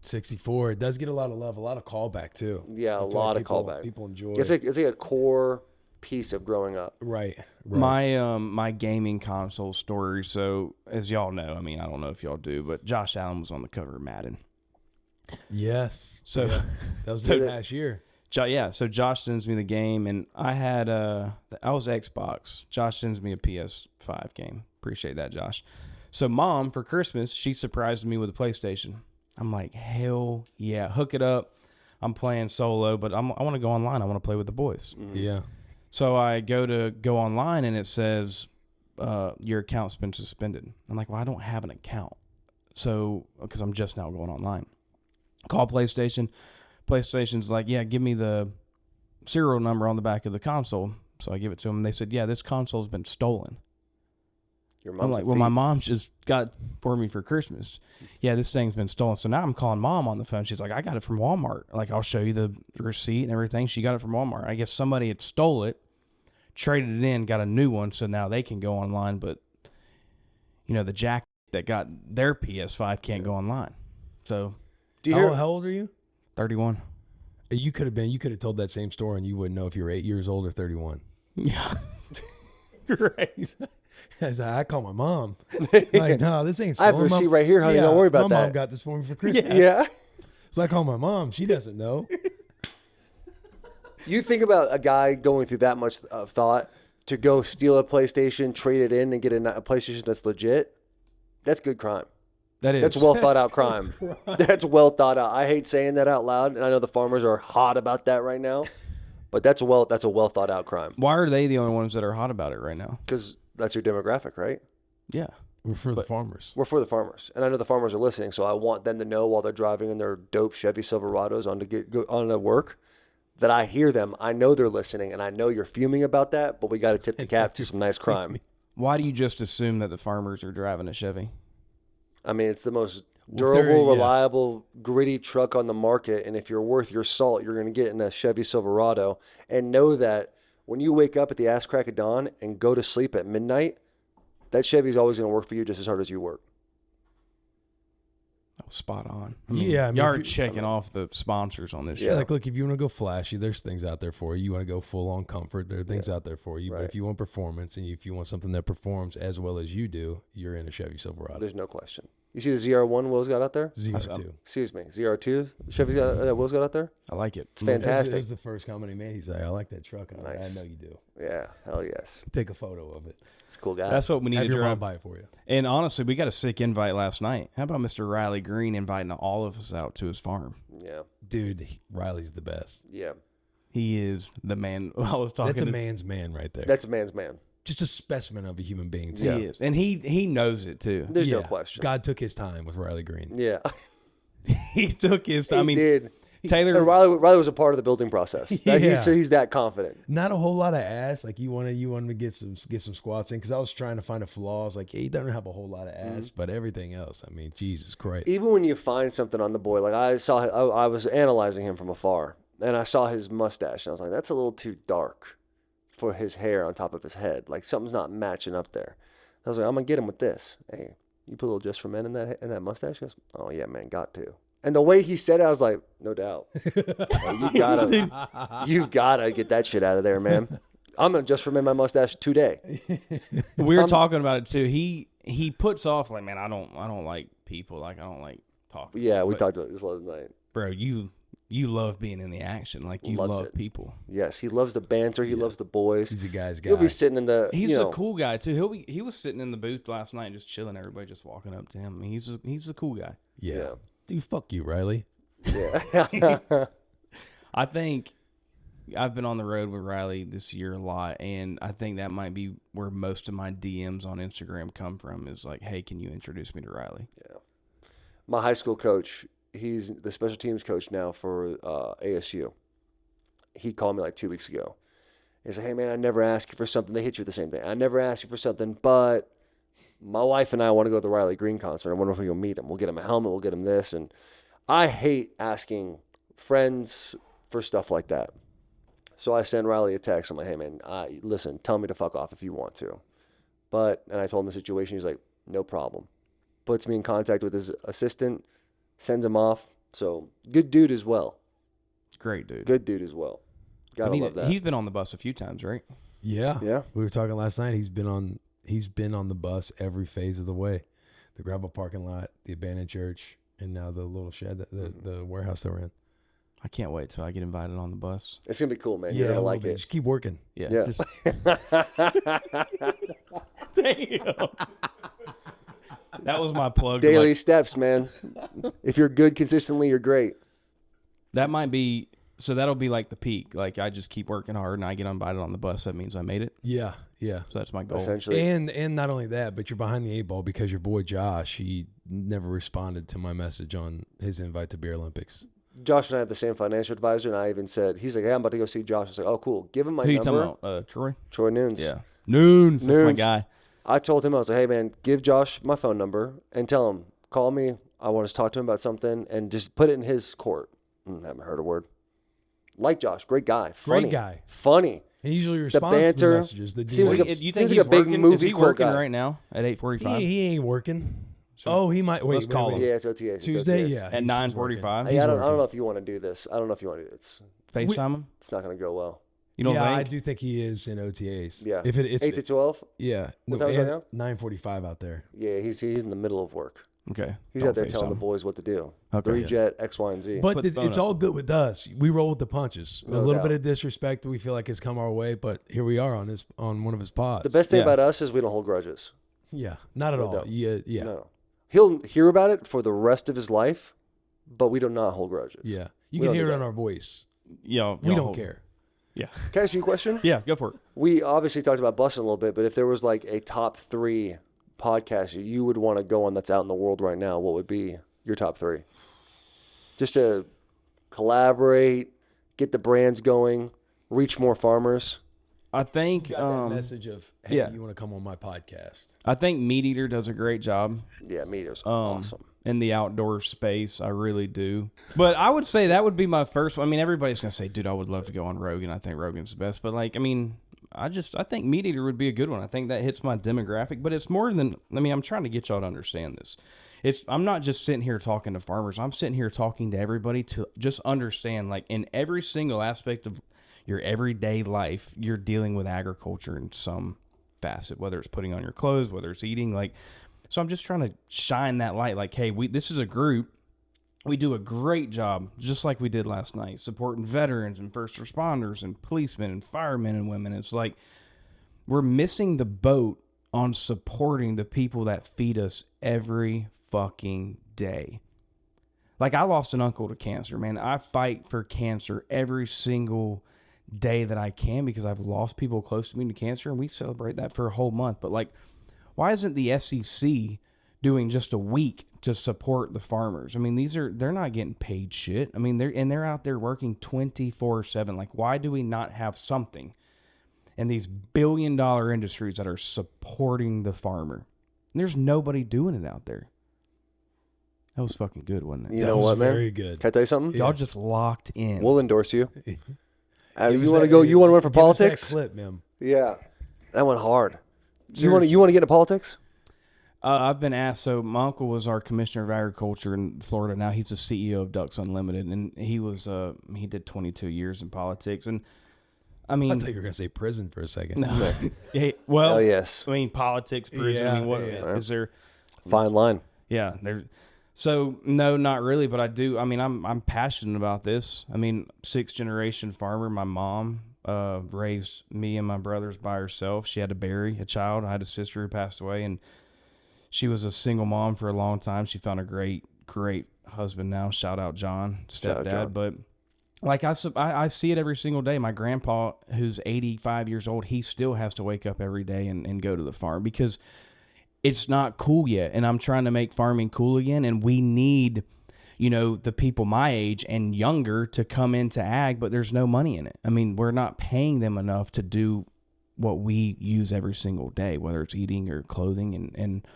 64. It does get a lot of love, a lot of callback too. Yeah, I a feel lot like of callback. People enjoy It's it. like a core piece of growing up. Right. My gaming console story. So as y'all know, I mean, I don't know if y'all do, but Josh Allen was on the cover of Madden. Yes. So Yeah. That was So the that- past year. So Josh sends me the game, and I was Xbox. Josh sends me a PS5 game. Appreciate that, Josh. So Mom, for Christmas, she surprised me with a PlayStation. I'm like, hell yeah, hook it up. I'm playing solo, but I want to go online. I want to play with the boys. Yeah. So I go online, and it says your account's been suspended. I'm like, well, I don't have an account, so because I'm just now going online. Call PlayStation. PlayStation's like, yeah, give me the serial number on the back of the console. So I give it to them, and they said, yeah, this console's been stolen. Your I'm mom's like, a well, my thief. mom just got it for me for Christmas. Yeah, this thing's been stolen. So now I'm calling Mom on the phone. She's like, I got it from Walmart. Like, I'll show you the receipt and everything. She got it from Walmart. I guess somebody had stole it, traded it in, got a new one, so now they can go online. But, the jack that got their PS5 can't go online. So, Do you hear? How old are you? 31. You could have told that same story and you wouldn't know if you were 8 years old or 31. Yeah. Great. I call my mom. Like, no, this ain't I have a stolen. receipt right here, honey. Don't worry about my that. mom got this for me for Christmas. Yeah. So I call my mom. She doesn't know. You think about a guy going through that much thought to go steal a PlayStation, trade it in, and get a PlayStation that's legit. That's good crime. That is. That's well thought out crime. That's well thought out. I hate saying that out loud, and I know the farmers are hot about that right now. But that's a well thought out crime Why are they the only ones that are hot about it right now? because that's your demographic, right? Yeah. We're for the farmers. We're for the farmers, and I know the farmers are listening, so I want them to know while they're driving in their dope Chevy Silverados on to work that I hear them. I know they're listening, and I know you're fuming about that, but we got to tip the cap to some nice crime. Why do you just assume that the farmers are driving a Chevy? I mean, it's the most Well, if they're- durable, yeah. reliable, gritty truck on the market. And if you're worth your salt, you're going to get in a Chevy Silverado. And know that when you wake up at the ass crack of dawn and go to sleep at midnight, that Chevy's always going to work for you just as hard as you work. Oh, spot on. Yeah, I mean, y'all if are you- checking off the sponsors on this Yeah, show. like, look, if you want to go flashy, there's things out there for you. You want to go full on comfort, there are things out there for you. But Right. if you want performance and if you want something that performs as well as you do, you're in a Chevy Silverado. There's no question. You see the ZR1 Will's got out there? ZR2. Excuse me, ZR2 Chevy's got Will's got out there? I like it. It's fantastic. That was the first comment he made. He's like, I like that truck. I was like, Nice. I know you do. Yeah, hell yes. Take a photo of it. It's a cool guy. That's what we need Have to your mom drive. buy it for you. And honestly, we got a sick invite last night. How about Mr. Riley Green inviting all of us out to his farm? yeah, Dude, Riley's the best. yeah. He is the man. I was talking That's a to man's man right there. That's a man's man. Just a specimen of a human being, too. He Yeah. is. And he knows it too. There's no Yeah. question. God took his time with Riley Green. Yeah, He took his he I mean, did. Taylor And Riley was a part of the building process. Yeah. He's that confident. Not a whole lot of ass. Like you want to get some squats in because I was trying to find a flaw. I was like, hey, he doesn't have a whole lot of ass, but everything else. I mean, Jesus Christ. Even when you find something on the boy, like I was analyzing him from afar, and I saw his mustache, and I was like, that's a little too dark for his hair on top of his head. Like something's not matching up there. I was like, I'm gonna get him with this. Hey, you put a little just for men in that mustache? He goes, oh yeah, man, got to. And the way he said it, I was like, no doubt. You've gotta get that shit out of there, man. I'm gonna just trim my mustache today. We were talking about it too. He puts off like, man, I don't like people. Like I don't like talking. Yeah, we talked about this last night. Bro, you love being in the action. Like you love people. Yes, he loves the banter. He loves the boys. He's a guy's guy. He'll be sitting in the. He's a cool guy too. He was sitting in the booth last night just chilling. Everybody just walking up to him. I mean, he's a cool guy. Yeah. Dude, fuck you, Riley. Yeah. I think I've been on the road with Riley this year a lot, and I think that might be where most of my DMs on Instagram come from. Is like, hey, can you introduce me to Riley? Yeah. My high school coach, he's the special teams coach now for ASU. He called me like 2 weeks ago. He said, hey, man, I never ask you for something. They hit you with the same thing. I never ask you for something, but my wife and I want to go to the Riley Green concert. I wonder if we can meet him. We'll get him a helmet. We'll get him this. And I hate asking friends for stuff like that. So I send Riley a text. I'm like, hey, man, listen, tell me to fuck off if you want to. And I told him the situation. He's like, no problem. Puts me in contact with his assistant, sends him off. So good dude as well. Great dude. Good dude as well. Gotta love that. He's been on the bus a few times, right? Yeah. Yeah. We were talking last night. He's been on the bus every phase of the way. The gravel parking lot, the abandoned church, and now the little shed, the warehouse that we're in. I can't wait till I get invited on the bus. It's going to be cool, man. You're going to like it. Just keep working. Yeah. Yeah. Just... Damn. That was my plug. Daily steps, man. If you're good consistently, you're great. That might be, so that'll be like the peak. Like I just keep working hard and I get invited on the bus. That means I made it. Yeah. Yeah. So that's my goal. Essentially. And not only that, but you're behind the 8 ball because your boy Josh, he never responded to my message on his invite to Beer Olympics. Josh and I have the same financial advisor, and I even said, he's like, hey, I'm about to go see Josh. I was like, oh, cool. Give him my Who number. you talking about? Troy? Troy Noons. Yeah. Noons. That's my guy. I told him, I was like, hey, man, give Josh my phone number and tell him, call me. I want to talk to him about something and just put it in his court. Haven't heard a word. Like Josh. Great guy. Funny. Great guy. Funny. He usually responds to banter the messages. seems like a- You seems think like a he's big working? movie Is he quote working guy. right now at 8:45? he ain't working. Oh, he might. Wait, Let's call him. Yeah, it's OTAs. It's Tuesday, OTAs. yeah. At he's 9:45? working. Hey, I don't working. know if you want to do this. I don't know if you want to do this. FaceTime him? It's not going to go well. You don't Yeah, I think? do think he is in OTAs. Yeah. If it's 8 to 12? yeah. What time is it now? 9:45 out there. Yeah, he's in the middle of work. Okay. He's Don't out there telling FaceTime. the boys what to do. Okay. 3-jet, X, Y, and Z. But Put the phone it's up. all good with us. We roll with the punches. No a little doubt. bit of disrespect we feel like has come our way, but here we are on one of his pods. The best thing Yeah. about us is we don't hold grudges. Yeah, not at No all. doubt. Yeah, yeah, No. He'll hear about it for the rest of his life, but we do not hold grudges. yeah. You We can don't hear do it on that. our voice. Yo, We don't care. Yeah. Can I ask you a question? Yeah, go for it. We obviously talked about Bussin' a little bit, but if there was like a top 3 podcast you would want to go on that's out in the world right now, what would be your top 3? Just to collaborate, get the brands going, reach more farmers. I think Got that message of, hey, yeah. you want to come on my podcast? I think Meat Eater does a great job Yeah, Meter's awesome. in the outdoor space. I really do. But I would say that would be my first one. I mean, everybody's gonna say, dude, I would love to go on Rogan. I think Rogan's the best. But like, I mean, I think Meat Eater would be a good one. I think that hits my demographic. But it's more than, I mean, I'm trying to get y'all to understand this. I'm not just sitting here talking to farmers. I'm sitting here talking to everybody to just understand, like, in every single aspect of your everyday life, you're dealing with agriculture in some facet, whether it's putting on your clothes, whether it's eating. Like, so I'm just trying to shine that light. Like, hey, this is a group. We do a great job, just like we did last night, supporting veterans and first responders and policemen and firemen and women. It's like we're missing the boat on supporting the people that feed us every fucking day. Like, I lost an uncle to cancer, man. I fight for cancer every single day that I can because I've lost people close to me to cancer, and we celebrate that for a whole month. But like, why isn't the SEC doing just a week to support the farmers? I mean, they're not getting paid shit. I mean, they're out there working 24/7. Like, why do we not have something in these billion-dollar industries that are supporting the farmer? And there's nobody doing it out there. That was fucking good, wasn't it? You That know was what, man? very good. Can I tell you something? Y'all just locked in. We'll endorse you. Give You us want to that- go? You want to run for give us that politics? clip, man. Yeah, that went hard. You want to get into politics? I've been asked. So my uncle was our commissioner of agriculture in Florida. Now he's the CEO of Ducks Unlimited, and he did 22 years in politics. And I I mean, thought you were gonna say prison for a second. no, yeah, well, Oh yes, I mean politics, prison. I mean, what is there? fine line. Yeah, there. So no, not really, but I do. I mean, I'm passionate about this. I mean, 6th generation farmer. My mom raised me and my brothers by herself. She had to bury a child. I had a sister who passed away, and she was a single mom for a long time. She found a great husband now. Shout out John, Shout out stepdad. John. But like I see it every single day. My grandpa, who's 85 years old, he still has to wake up every day and go to the farm because it's not cool yet. And I'm trying to make farming cool again. And we need, the people my age and younger to come into ag, but there's no money in it. I mean, we're not paying them enough to do what we use every single day, whether it's eating or clothing. And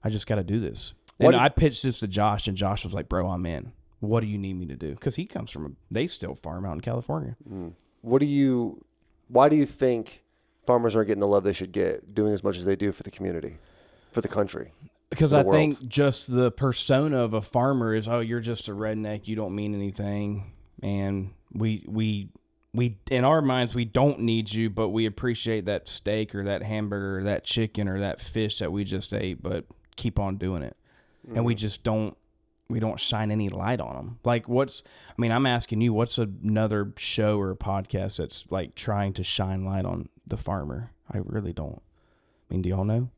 I just got to do this. And I pitched this to Josh, and Josh was like, bro, I'm in. What do you need me to do? Because he comes from they still farm out in California. Why do you think farmers aren't getting the love they should get, doing as much as they do for the community, for the country? Because I think just the persona of a farmer is, oh, you're just a redneck, you don't mean anything, and we in our minds we don't need you, but we appreciate that steak or that hamburger or that chicken or that fish that we just ate, but keep on doing it, and we just don't. We don't shine any light on them. Like I'm asking you, what's another show or podcast that's like trying to shine light on the farmer? I really don't. I mean, do y'all know?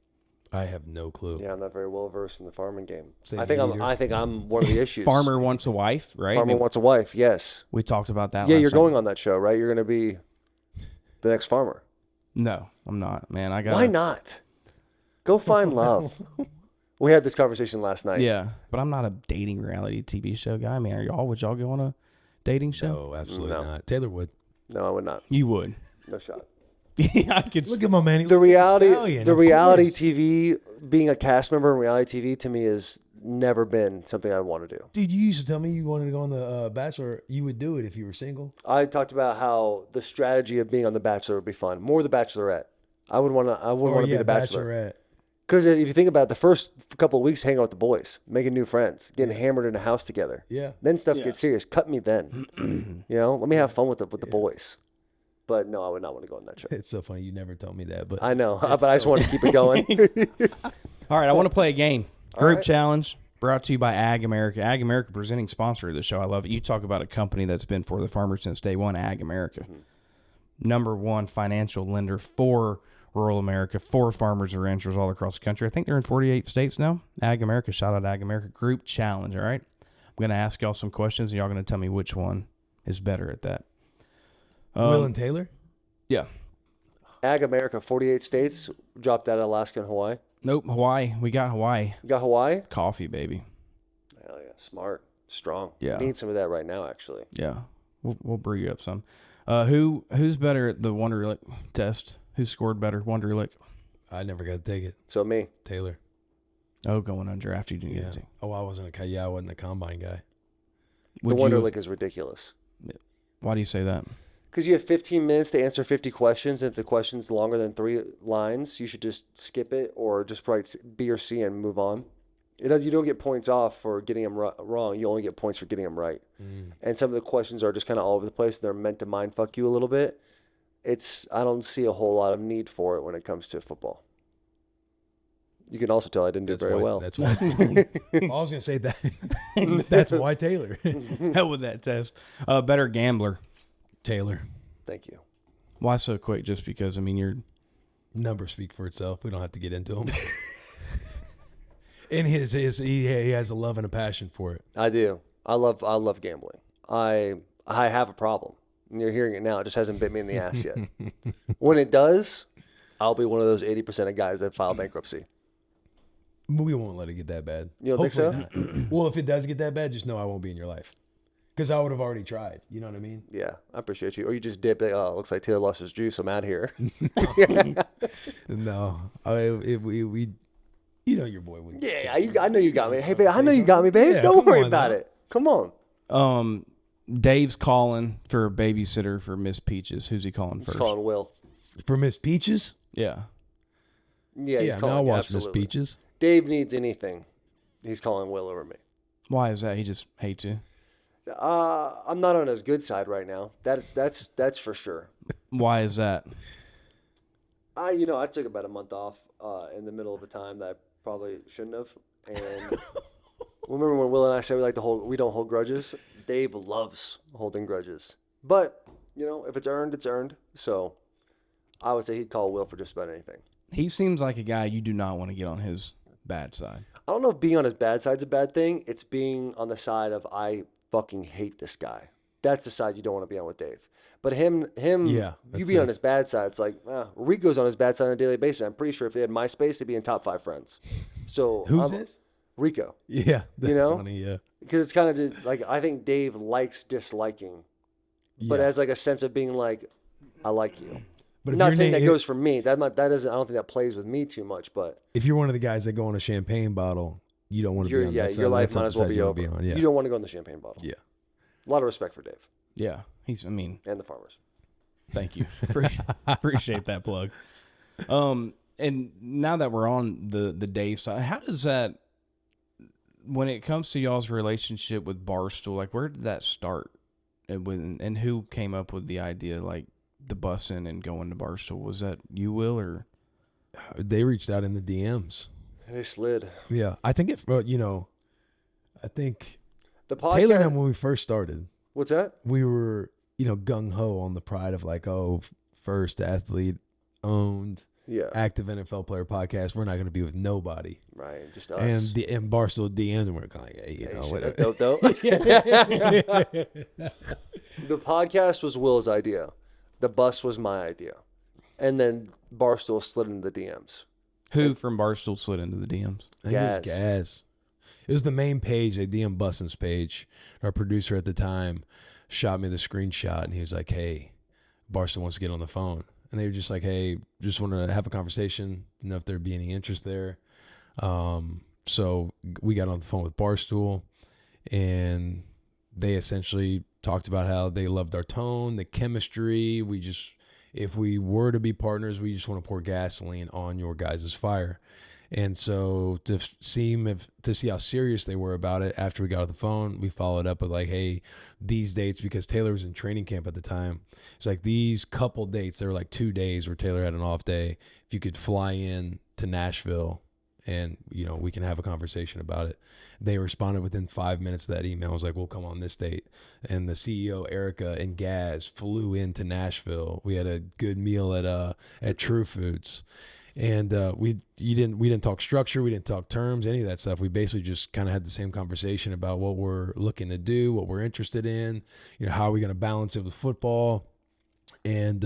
I have no clue. Yeah, I'm not very well versed in the farming game. Same I think I'm one of the issues. Farmer wants a wife, right? Farmer wants a wife. Yes. We talked about that. Yeah, last you're time. going on that show, right? You're going to be the next farmer. No, I'm not, man. Why not? Go find love. We had this conversation last night. Yeah, but I'm not a dating reality TV show guy. I mean, would y'all go on a dating show? No, absolutely No. not. Taylor would. No, I would not. You would. No shot. Yeah, I could. Look at my man. He The looks like a reality, stallion, the of reality course. TV, being a cast member in reality TV, to me has never been something I want to do. Dude, you used to tell me you wanted to go on the Bachelor. You would do it if you were single. I talked about how the strategy of being on The Bachelor would be fun. More The Bachelorette. I would want to be The Bachelor. Bachelorette. Because if you think about it, the first couple of weeks, hanging out with the boys, making new friends, getting hammered in a house together. Yeah. Then stuff gets serious. Cut me then. Let me have fun with the boys. But no, I would not want to go on that show. It's so funny. You never told me that, but I know, but I just want to keep it going. All right, I want to play a game. Group right. challenge brought to you by Ag America. Ag America, presenting sponsor of the show. I love it. You talk about a company that's been for the farmers since day one. Ag America, number one financial lender for rural America, for farmers and ranchers all across the country. I think they're in 48 states now. Ag America, shout out Ag America. Group challenge. All right, I'm going to ask y'all some questions, and y'all going to tell me which one is better at that. Will and Taylor. Yeah. Ag America, 48 states, dropped out of Alaska and Hawaii. Nope. Hawaii. We got Hawaii. You got Hawaii? Coffee, baby. Hell yeah, smart, strong. Yeah. Need some of that right now, actually. Yeah. We'll brew you up some. Who's better at the Wonderlic test? Who scored better? Wonderlic. I never got to take it. So me. Taylor. Oh, going undrafted, you didn't Yeah. get to. Oh, I wasn't a combine guy. Would The you Wonderlic is ridiculous. Why do you say that? Because you have 15 minutes to answer 50 questions. And if the question's longer than 3 lines, you should just skip it or just write B or C and move on. You don't get points off for getting them wrong. You only get points for getting them right. And some of the questions are just kind of all over the place. They're meant to mind fuck you a little bit. I don't see a whole lot of need for it when it comes to football. You can also tell I didn't do very well. That's why. I was going to say that. That's why Taylor. Hell with that test. Better gambler. Taylor. Thank you. Why so quick? Just because, I mean, you're... Numbers speak for itself. We don't have to get into them. And he has a love and a passion for it. I do. I love gambling. I have a problem. And you're hearing it now. It just hasn't bit me in the ass yet. When it does, I'll be one of those 80% of guys that file bankruptcy. We won't let it get that bad. You don't think so? Not. Well, if it does get that bad, just know I won't be in your life. Because I would have already tried. You know what I mean? Yeah, I appreciate you. Or you just dip it. Oh, looks like Taylor lost his juice. I'm out here. No. Your boy would. Yeah, I know you got me. Hey, babe, I know you got me, babe. Yeah, Don't come worry on about now. it. Come on. Dave's calling for a babysitter for Miss Peaches. Who's he calling Just first? calling Will. For Miss Peaches? Yeah. Yeah, he's I mean, calling. I'll yeah, watch Miss absolutely. Peaches. Dave needs anything, he's calling Will over me. Why is that? He just hates you. I'm not on his good side right now. That's for sure. Why is that? I took about a month off in the middle of a time that I probably shouldn't have. And remember when Will and I said we don't hold grudges? Dave loves holding grudges. But, if it's earned, it's earned. So I would say he'd call Will for just about anything. He seems like a guy you do not want to get on his bad side. I don't know if being on his bad side's a bad thing. It's being on the side of I fucking hate this guy. That's the side you don't want to be on with Dave. But him, you be on his bad side. It's like Rico's on his bad side on a daily basis. I'm pretty sure if they had MySpace, they'd be in top 5 friends. So who's this? Rico. Yeah, that's funny. Yeah, because it's kind of like I think Dave likes disliking, but as like a sense of being like, I like you. But I'm not saying that goes for me. That doesn't. I don't think that plays with me too much. But if you're one of the guys that go on a champagne bottle, you don't want to be on that side. Your life might as well be over. You don't want to go on the champagne bottle. Yeah. A lot of respect for Dave. Yeah, and the farmers. Thank you. Appreciate that plug. And now that we're on the Dave side, how does that, when it comes to y'all's relationship with Barstool, like where did that start, and who came up with the idea, like the busing and going to Barstool? Was that you, Will, or they reached out in the DMs? They slid. Yeah, I think I think the podcast, Taylor and I, when we first started. What's that? We were, gung ho on the pride of like, first athlete owned, active NFL player podcast. We're not going to be with nobody, right? Just us. And Barstool DMs, and we're kind of like, hey, whatever. That's dope. The podcast was Will's idea. The bus was my idea, and then Barstool slid into the DMs. Who from Barstool slid into the DMs? I think it was Gaz. It was the main page, the DM Bussin's page. Our producer at the time shot me the screenshot, and he was like, hey, Barstool wants to get on the phone. And they were just like, hey, just want to have a conversation, didn't know if there'd be any interest there. So we got on the phone with Barstool, and they essentially talked about how they loved our tone, the chemistry. If we were to be partners, we just want to pour gasoline on your guys' fire. And so to see how serious they were about it, after we got off the phone, we followed up with like, hey, these dates, because Taylor was in training camp at the time. It's like these couple dates, there were like 2 days where Taylor had an off day. If you could fly in to Nashville and, we can have a conversation about it. They responded within 5 minutes of that email. I was like, we'll come on this date. And the CEO, Erica, and Gaz flew into Nashville. We had a good meal at True Foods. And we didn't talk structure, we didn't talk terms, any of that stuff. We basically just kind of had the same conversation about what we're looking to do, what we're interested in, how are we going to balance it with football. And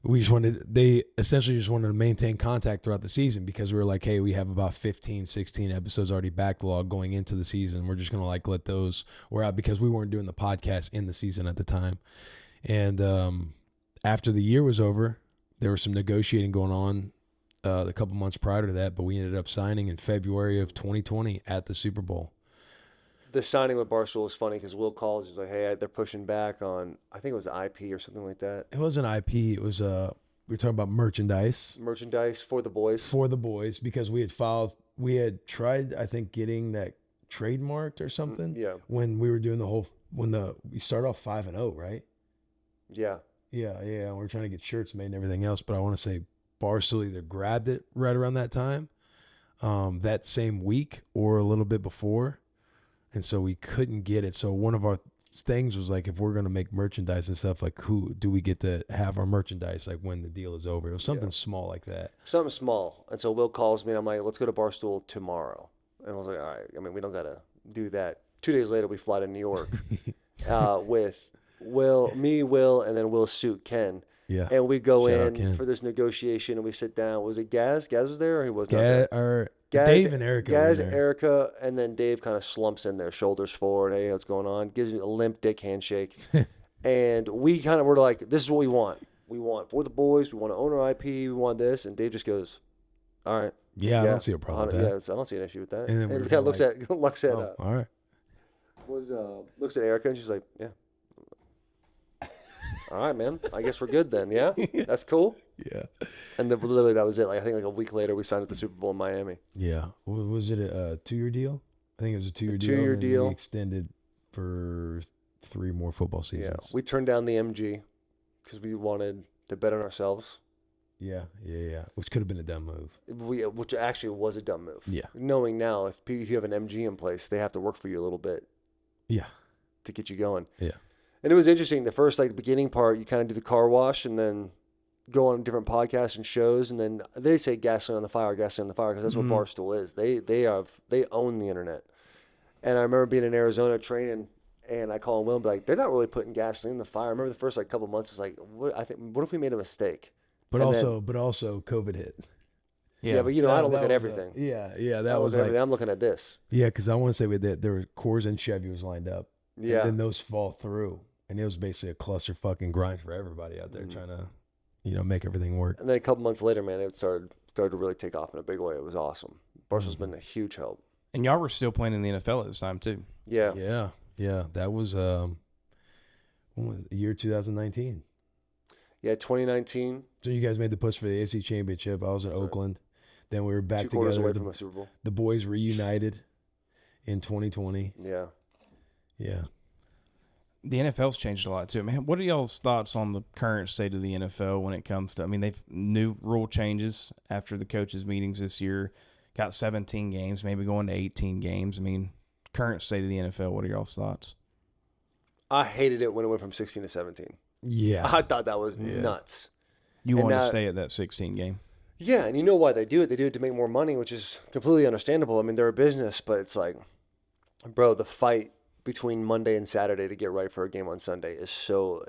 they essentially just wanted to maintain contact throughout the season, because we were like, hey, we have about 15, 16 episodes already backlogged going into the season. We're just going to let those wear out, because we weren't doing the podcast in the season at the time. And after the year was over, there was some negotiating going on a couple months prior to that, but we ended up signing in February of 2020 at the Super Bowl. The signing with Barstool is funny because Will calls. He's like, hey, they're pushing back on, I think it was IP or something like that. It wasn't IP. It was, we were talking about merchandise. Merchandise for the boys. For the boys, because we had tried, I think, getting that trademarked or something. Yeah. When we were doing we started off 5-0, right? Yeah. Yeah. We're trying to get shirts made and everything else, but I want to say Barstool either grabbed it right around that time, that same week or a little bit before, and so we couldn't get it. So one of our things was like, if we're going to make merchandise and stuff, like who do we get to have our merchandise like when the deal is over? It was something small like that. Something small. And so Will calls me, and I'm like, let's go to Barstool tomorrow. And I was like, all right. I mean, we don't got to do that. 2 days later, we fly to New York with Will, and then Will's suit, Ken. Yeah. And we go in for this negotiation, and we sit down. Was it Gaz? Gaz was there, or he was not there? Dave and Erica. Gaz, Erica, and then Dave kind of slumps in there, shoulders forward. Hey, what's going on? Gives me a limp dick handshake. And we kind of were like, this is what we want. We want for the boys. We want to own our IP. We want this. And Dave just goes, all right. Yeah, I don't see a problem with that. Yeah, I don't see an issue with that. And then kind of looks at all right. Looks at Erica, and she's like, yeah. all right, man. I guess we're good then. Yeah, that's cool. Yeah. And then literally that was it. Like I think like a week later, we signed at the Super Bowl in Miami. Yeah. Was it a 2-year deal? I think it was a 2-year deal. 2-year and then deal. We extended for 3 more football Yeah, seasons. we turned down the MG because we wanted to bet on ourselves. Yeah. Which could have been a dumb move. Which actually was a dumb move. Yeah. Knowing now, if you have an MG in place, they have to work for you a little bit. Yeah. To get you going. Yeah. And it was interesting. The first, like the beginning part, you kind of do the car wash and then go on different podcasts and shows. And then they say gasoline on the fire, because that's what Barstool is. They own the internet. And I remember being in Arizona training, and I call Will and be like, they're not really putting gasoline in the fire. I remember the first like couple months was like, what if we made a mistake? But And also COVID hit. Yeah, but I don't look at everything. That was like, I'm looking at this. yeah, because I want to say there were Coors and Chevy was lined up. Yeah. And then those fall through. And it was basically a cluster fucking grind for everybody out there trying to, make everything work. And then a couple months later, man, it started to really take off in a big way. It was awesome. Barstool's been a huge help. And y'all were still playing in the NFL at this time too. Yeah. Yeah. That was when was it? Year 2019. Yeah, 2019. So you guys made the push for the AFC Championship. I was in Oakland. Then we were back 2 quarters together. away from a Super Bowl. The boys reunited in 2020. Yeah. Yeah. The NFL's changed a lot too, man. What are y'all's thoughts on the current state of the NFL when it comes to? I mean, they've new rule changes after the coaches' meetings this year. Got 17 games, maybe going to 18 games. I mean, current state of the NFL. What are y'all's thoughts? I hated it when it went from 16 to 17. Yeah. I thought that was nuts. You And want to stay at that 16 game? Yeah, and you know why they do it? They do it to make more money, which is completely understandable. I mean, they're a business, but it's like, bro, the fight between Monday and Saturday to get right for a game on Sunday is so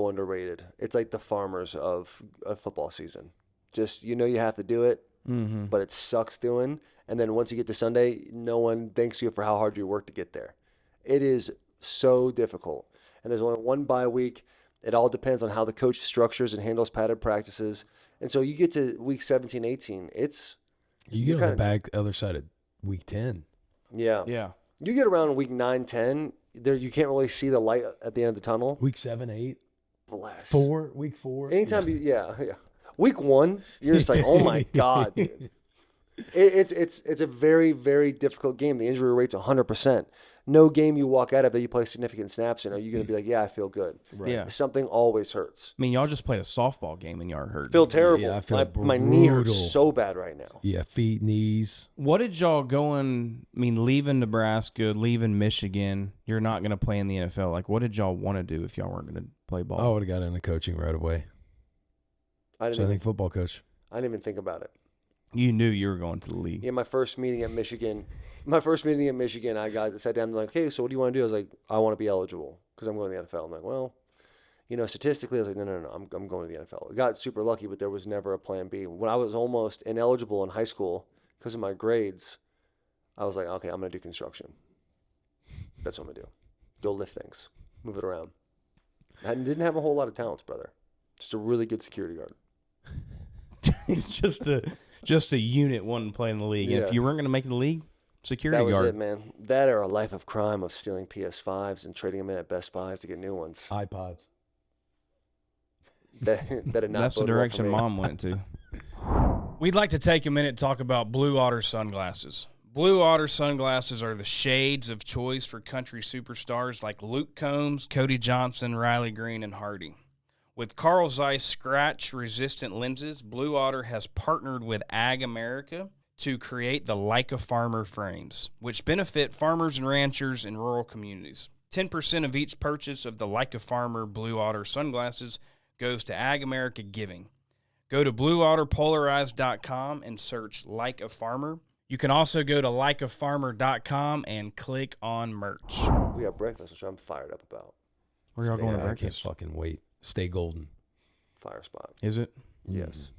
underrated. It's like the farmers of football season. Just you have to do it, but it sucks doing. And then once you get to Sunday, no one thanks you for how hard you work to get there. It is so difficult, and there's only one bye week. It all depends on how the coach structures and handles padded practices. And so you get to week 17, 18. You get on the back other side of week 10. Yeah. Yeah. You get around week 9, 10, there you can't really see the light at the end of the tunnel. Week 7, 8. Bless. Week 4. Anytime yeah. Week 1, you're just like, oh my God, dude. It's a very, very difficult game. The injury rate's 100%. No game you walk out of that you play significant snaps in, are you going to be like, yeah, I feel good. Right. Yeah. Something always hurts. I mean, y'all just played a softball game and y'all are hurt. Feel terrible. Yeah, I feel my knee hurts brutal. so bad right now. Yeah, feet, knees. What did y'all leaving Nebraska, leaving Michigan, you're not going to play in the NFL. Like, what did y'all want to do if y'all weren't going to play ball? I would have got into coaching right away. I I think football coach. I didn't even think about it. You knew you were going to the league. Yeah, my first meeting at Michigan, I sat down and like, hey, so what do you want to do? I was like, I want to be eligible because I'm going to the NFL. I'm like, well, statistically, I was like, no, I'm going to the NFL. I got super lucky, but there was never a plan B. When I was almost ineligible in high school because of my grades, I was like, okay, I'm going to do construction. That's what I'm going to do. Go lift things, move it around. I didn't have a whole lot of talents, brother. Just a really good security guard. It's just a unit wanting to play in the league. And Yeah. if you weren't going to make the league, security That was guard. it, man. That or a life of crime of stealing PS5s and trading them in at Best Buys to get new ones. iPods. That did not That's the bode well for direction me. Mom went to. We'd like to take a minute to talk about Blue Otter sunglasses. Blue Otter sunglasses are the shades of choice for country superstars like Luke Combs, Cody Johnson, Riley Green, and Hardy. With Carl Zeiss scratch-resistant lenses, Blue Otter has partnered with Ag America to create the Like a Farmer frames, which benefit farmers and ranchers in rural communities. 10% of each purchase of the Like a Farmer Blue Otter sunglasses goes to Ag America Giving. Go to blueotterpolarized.com and search Like a Farmer. You can also go to likeafarmer.com and click on merch. We have breakfast, which I'm fired up about. Where y'all going to I can't breakfast? fucking wait. Stay golden. Fire spot. Is it? Yes.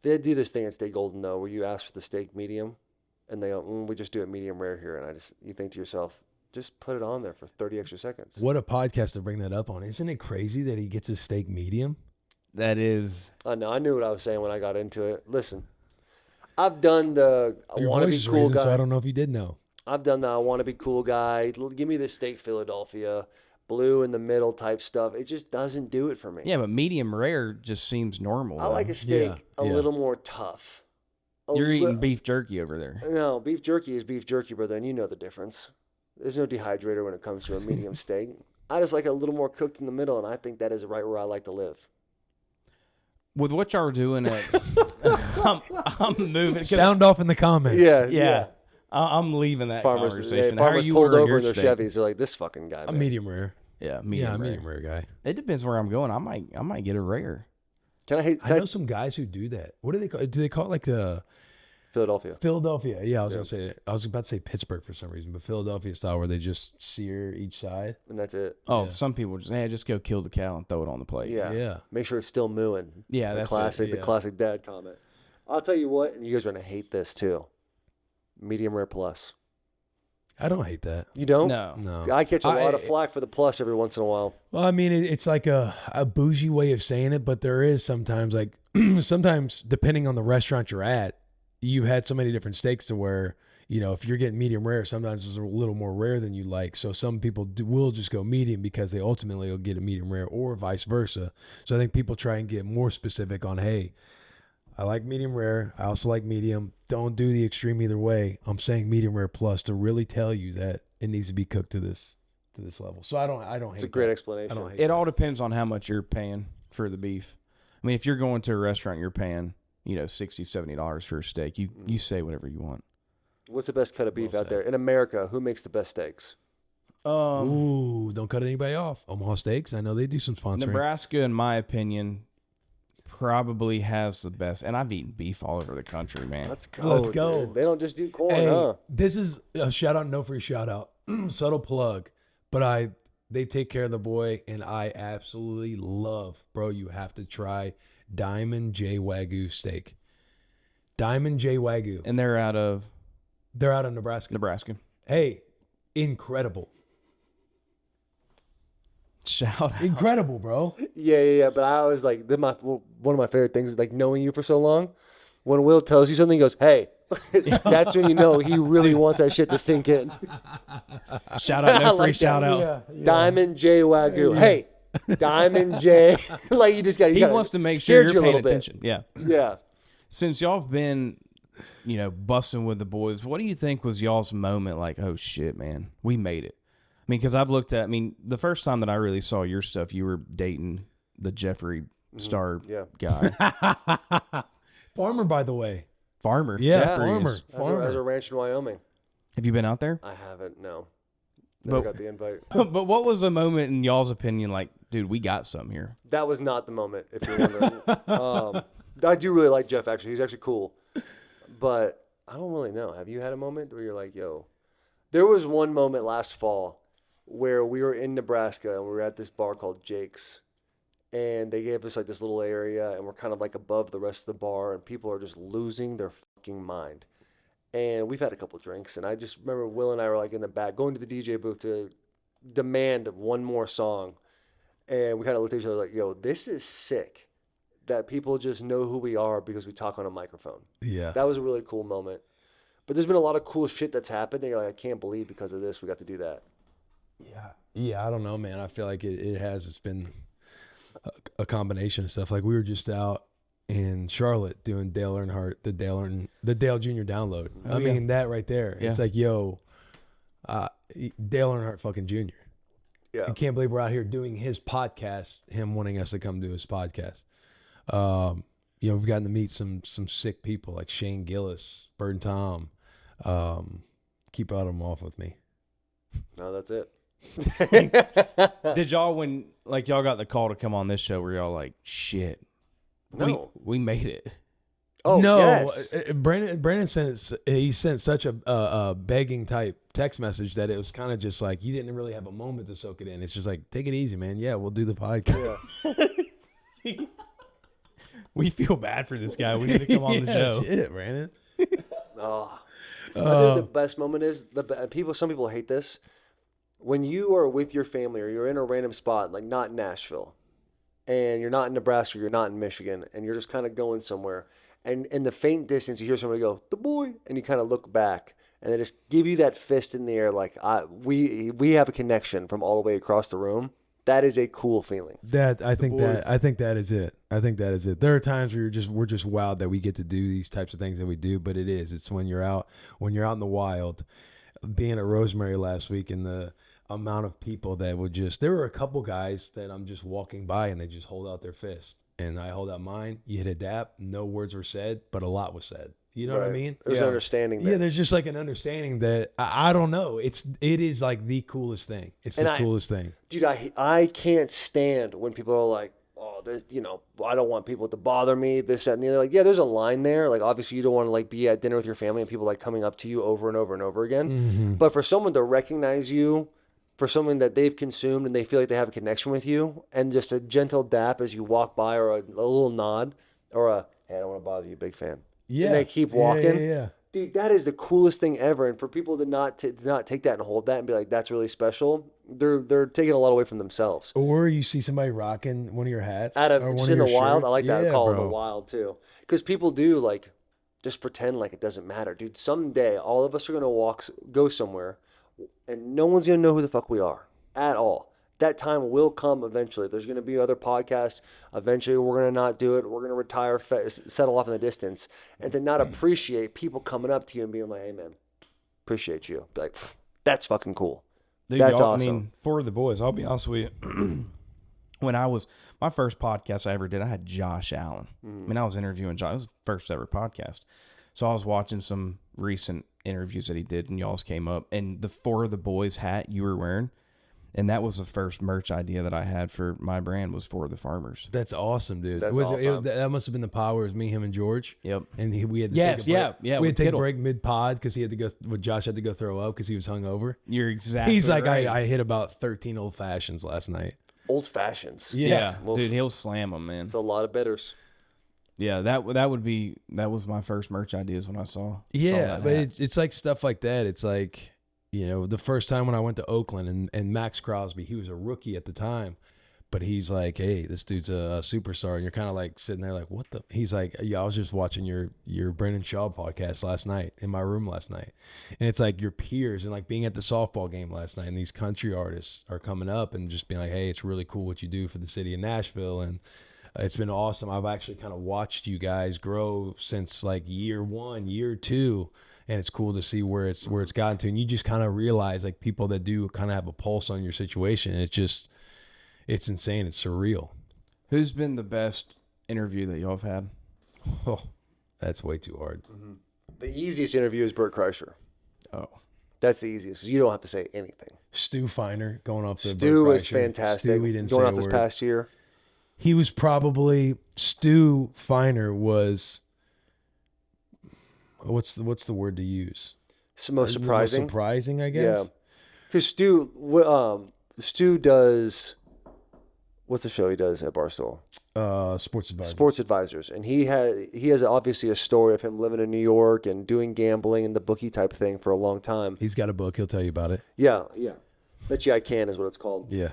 They do this thing at Stay Golden, though, where you ask for the steak medium, and they go, we just do it medium rare here. And you think to yourself, just put it on there for 30 extra seconds. What a podcast to bring that up on. Isn't it crazy that he gets his steak medium? That is. I know. I knew what I was saying when I got into it. Listen, I've done the I Your want to voice be is cool raising, guy. so I don't know if you did know. I've done the I want to be cool guy. Give me the steak Philadelphia. blue in the middle type stuff. It just doesn't do it for me. Yeah, but medium rare just seems normal. I though. like a steak a little more tough. You're eating beef jerky over there. No, beef jerky is beef jerky, brother, and you know the difference. There's no dehydrator when it comes to a medium steak. I just like a little more cooked in the middle, and I think that is right where I like to live. With what y'all are doing at, I'm moving. Sound off in the comments. Yeah. I'm leaving that conversation. Farmers How are you pulled ordering over your in their steak? Chevys. They're like, this fucking guy, A man. medium rare. Yeah, Medium rare guy. It depends where I'm going. I might get a rare. Can I know some guys who do that. What do they call? Do they call it like the Philadelphia? Yeah, I was gonna say. I was about to say Pittsburgh for some reason, but Philadelphia style where they just sear each side. And that's it. Oh, some people just go kill the cow and throw it on the plate. Yeah. Make sure it's still mooing. Yeah, that's classic. it. The classic dad comment. I'll tell you what, and you guys are gonna hate this too. Medium rare plus. I don't hate that. You don't? No. I catch a lot of flack for the plus every once in a while. Well, I mean, it's like a bougie way of saying it, but there is sometimes sometimes depending on the restaurant you're at, you've had so many different steaks to where, if you're getting medium rare, sometimes it's a little more rare than you like. So some people will just go medium because they ultimately will get a medium rare or vice versa. So I think people try and get more specific on, hey, I like medium rare. I also like medium. Don't do the extreme either way. I'm saying medium rare plus to really tell you that it needs to be cooked to this level. So I don't hate It's a great that. explanation. I don't hate It that. all depends on how much you're paying for the beef. I mean, if you're going to a restaurant, you're paying, $60, $70 for a steak. You say whatever you want. What's the best cut of beef out there? In America, who makes the best steaks? Ooh, don't cut anybody off. Omaha Steaks, I know they do some sponsoring. Nebraska, in my opinion, probably has the best. And I've eaten beef all over the country, man. Let's go. Let's go. Dude. They don't just do corn, Hey, huh? this is a shout out, no free shout out, subtle plug, but they take care of the boy, and I absolutely love, bro. You have to try Diamond J Wagyu steak. Diamond J Wagyu. And they're out of Nebraska. Hey, incredible. Shout out. Incredible, bro. Yeah. But I always like one of my favorite things is like knowing you for so long. When Will tells you something, he goes, "Hey," that's when you know he really wants that shit to sink in. Shout out, no free like shout out. Yeah. Diamond J Wagyu. Hey, Diamond J. Like you just got. He wants to make sure you're paying attention. Yeah. Yeah. Since y'all have been, busting with the boys, what do you think was y'all's moment like, oh shit, man, we made it? I mean, because I've looked at, the first time that I really saw your stuff, you were dating the Jeffree Star guy. Farmer, by the way. Farmer. Yeah, Jeffrey farmer. As a ranch in Wyoming. Have you been out there? I haven't. No. Never But- got the invite. But what was the moment in y'all's opinion like, dude, we got some here? That was not the moment, if you're wondering. I do really like Jeff, actually. He's actually cool. But I don't really know. Have you had a moment where you're like, yo? There was one moment last fall where we were in Nebraska and we were at this bar called Jake's. And they gave us like this little area and we're kind of like above the rest of the bar and people are just losing their fucking mind. And we've had a couple drinks and I just remember Will and I were like in the back going to the DJ booth to demand one more song. And we kind of looked at each other like, yo, this is sick that people just know who we are because we talk on a microphone. Yeah. That was a really cool moment. But there's been a lot of cool shit that's happened and you're like, I can't believe because of this we got to do that. Yeah, I don't know, man. I feel like it's been a combination of stuff. Like we were just out in Charlotte doing Dale Earnhardt, the Dale Jr. download. I mean, that right there. Yeah. It's like, yo, Dale Earnhardt fucking Jr. Yeah. I can't believe we're out here doing his podcast, him wanting us to come do his podcast. We've gotten to meet some sick people like Shane Gillis, Bird and Tom. Keep out of them off with me. No, that's it. Did y'all, when y'all got the call to come on this show, were y'all like, shit, No. we made it? Oh, no, yes. Brandon sent such a begging type text message that it was kind of just like you didn't really have a moment to soak it in. It's just like, take it easy, man. Yeah, we'll do the podcast. Yeah. We feel bad for this guy. We need to come on the show. Shit, Brandon. Oh. I think the best moment is some people hate this. When you are with your family or you're in a random spot, like not Nashville, and you're not in Nebraska, you're not in Michigan, and you're just kind of going somewhere, and in the faint distance you hear somebody go, "The boy," and you kind of look back, and they just give you that fist in the air, like we have a connection from all the way across the room. That is a cool feeling. I think that is it. I think that is it. There are times where we're just wowed that we get to do these types of things that we do, but it's when you're out in the wild. Being at Rosemary last week, and the amount of people that would there were a couple guys that I'm just walking by and they just hold out their fist, and I hold out mine. You hit a dap, no words were said, but a lot was said. You know what I mean? There's an understanding there. Yeah, there's just like an understanding that I don't know. It is like the coolest thing. It's the coolest thing. Dude, I can't stand when people are like, oh, this, I don't want people to bother me, this, that, and the other. Like, yeah, there's a line there. Like, obviously you don't want to like be at dinner with your family and people like coming up to you over and over and over again. Mm-hmm. But for someone to recognize you for something that they've consumed and they feel like they have a connection with you, and just a gentle dap as you walk by, or a little nod, or a, hey, I don't want to bother you, big fan. Yeah. And they keep walking. Yeah. Dude, that is the coolest thing ever. And for people to not take that and hold that and be like, that's really special, they're taking a lot away from themselves. Or you see somebody rocking one of your hats. Just in the wild. I like that. I call it bro. the wild too. Because people do like just pretend like it doesn't matter. Dude, someday all of us are going to go somewhere and no one's going to know who the fuck we are at all. That time will come eventually. There's going to be other podcasts. Eventually, we're going to not do it. We're going to retire, settle off in the distance, and to not appreciate people coming up to you and being like, hey, man, appreciate you. Be like, that's fucking cool. Dude, that's awesome. awesome. I mean, for the boys, I'll be honest with you. When my first podcast I ever did, I had Josh Allen. I mean, I was interviewing Josh. It was the first ever podcast. So I was watching some recent interviews that he did, and y'all's came up. And the For the Boys hat you were wearing, and that was the first merch idea that I had for my brand, was For the Farmers. That's awesome, dude. That's awesome. That must have been the power. It was me, him, and George. Yep. And we had to Yes, take a break. yeah. We had to take Kittle. a break mid-pod because he had to go. Josh had to go throw up because he was hungover. You're exactly He's like, right. I hit about 13 old fashions last night. Old fashions. Yeah, Well, dude, he'll slam them, man. it's a lot of bitters. Yeah, that was my first merch ideas when I saw. Yeah, that but hat. it's like stuff like that. It's like, the first time when I went to Oakland and Max Crosby, he was a rookie at the time, but he's like, hey, this dude's a superstar. And you're kind of like sitting there like, what the? He's like, yeah, I was just watching your Brendan Shaw podcast last night in my room last night. And it's like your peers and like being at the softball game last night, and these country artists are coming up and just being like, hey, it's really cool what you do for the city of Nashville. And it's been awesome. I've actually kind of watched you guys grow since like year 1, year 2. And it's cool to see where it's gotten to. And you just kind of realize like people that do kind of have a pulse on your situation. And it's insane. It's surreal. Who's been the best interview that y'all have had? Oh, that's way too hard. The easiest interview is Bert Kreischer. Oh, That's the easiest because you don't have to say anything. Stu Feiner going off the Stu is fantastic. Stu, we didn't going say off a this word. past year. He was probably Stu Feiner was. What's the word to use? It's the most surprising. Most surprising, I guess. Yeah, because Stu does. What's the show he does at Barstool? Sports advisor. Sports Advisors, and he has obviously a story of him living in New York and doing gambling and the bookie type thing for a long time. He's got a book. He'll tell you about it. Yeah. Bet you I can is what it's called. Yeah.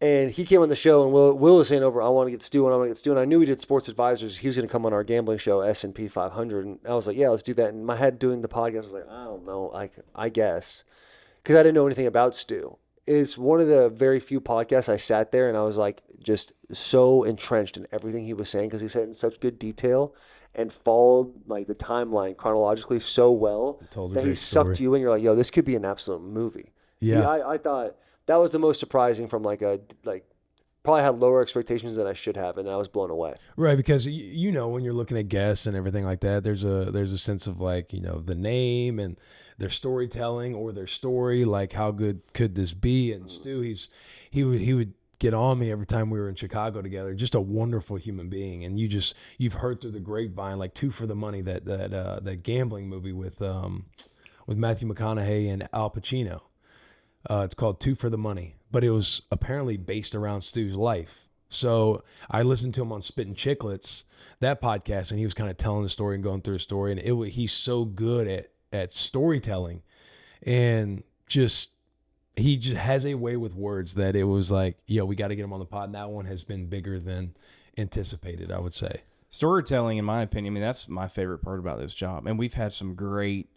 And he came on the show, and Will was saying over, I want to get Stu, and I want to get Stu. And I knew he did Sports Advisors. He was going to come on our gambling show, S&P 500. And I was like, yeah, let's do that. And in my head doing the podcast, I was like, I don't know, I guess. Because I didn't know anything about Stu. It's one of the very few podcasts I sat there, and I was like just so entrenched in everything he was saying because he said it in such good detail and followed like the timeline chronologically so well that he sucked you in. You're like, yo, this could be an absolute movie. Yeah. I thought that was the most surprising from probably had lower expectations than I should have, and I was blown away. Right, because when you're looking at guests and everything like that, there's a sense of like, the name and their storytelling or their story, like how good could this be? And Stu, he would get on me every time we were in Chicago together. Just a wonderful human being, and you've heard through the grapevine, like Two for the Money, that gambling movie with Matthew McConaughey and Al Pacino. It's called Two for the Money, but it was apparently based around Stu's life. So I listened to him on Spittin' Chicklets, that podcast, and he was kind of telling the story and going through a story. And he's so good at storytelling, and he just has a way with words that it was like, we got to get him on the pod. And that one has been bigger than anticipated, I would say. Storytelling, in my opinion, I mean, that's my favorite part about this job. And we've had some great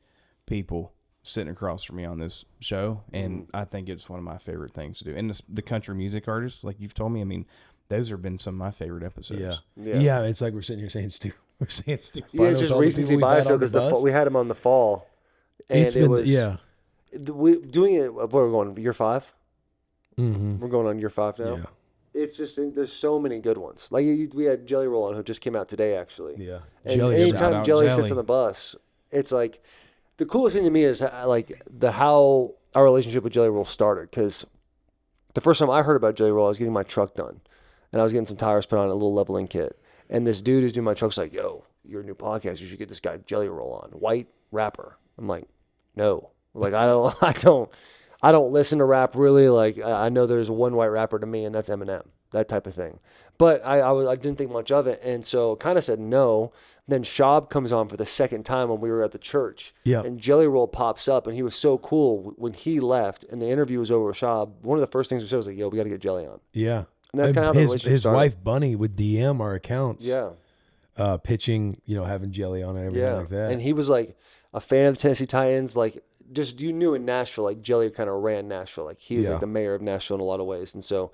people sitting across from me on this show, and I think it's one of my favorite things to do. And the country music artists, like you've told me, I mean, those have been some of my favorite episodes. Yeah. It's like we're sitting here saying Stu. We're saying Stu. Yeah, it's just recency bias because we had him on the fall, and doing it. What are we going, year 5? Mm-hmm. We're going on year 5 now. Yeah. It's just there's so many good ones. Like we had Jelly Roll on, who just came out today, actually. Yeah. And anytime Jelly sits on the bus, it's like the coolest thing to me is like how our relationship with Jelly Roll started. Because the first time I heard about Jelly Roll, I was getting my truck done, and I was getting some tires put on a little leveling kit. And this dude who's doing my truck's like, "Yo, you're a new podcast. You should get this guy Jelly Roll on, white rapper." I'm like, "No, like I don't listen to rap really. Like I know there's one white rapper to me, and that's Eminem, that type of thing." But I didn't think much of it, and so kind of said no. Then Shab comes on for the second time when we were at the church, and Jelly Roll pops up, and he was so cool when he left, and the interview was over with Shab. One of the first things we said was like, "Yo, we got to get Jelly on." Yeah, and that's kind of how the relationship his started. wife Bunny would DM our accounts. Yeah, pitching, having Jelly on and everything like that. And he was like a fan of the Tennessee Titans, like. Just you knew in Nashville, like Jelly kind of ran Nashville, like he was like the mayor of Nashville in a lot of ways, and so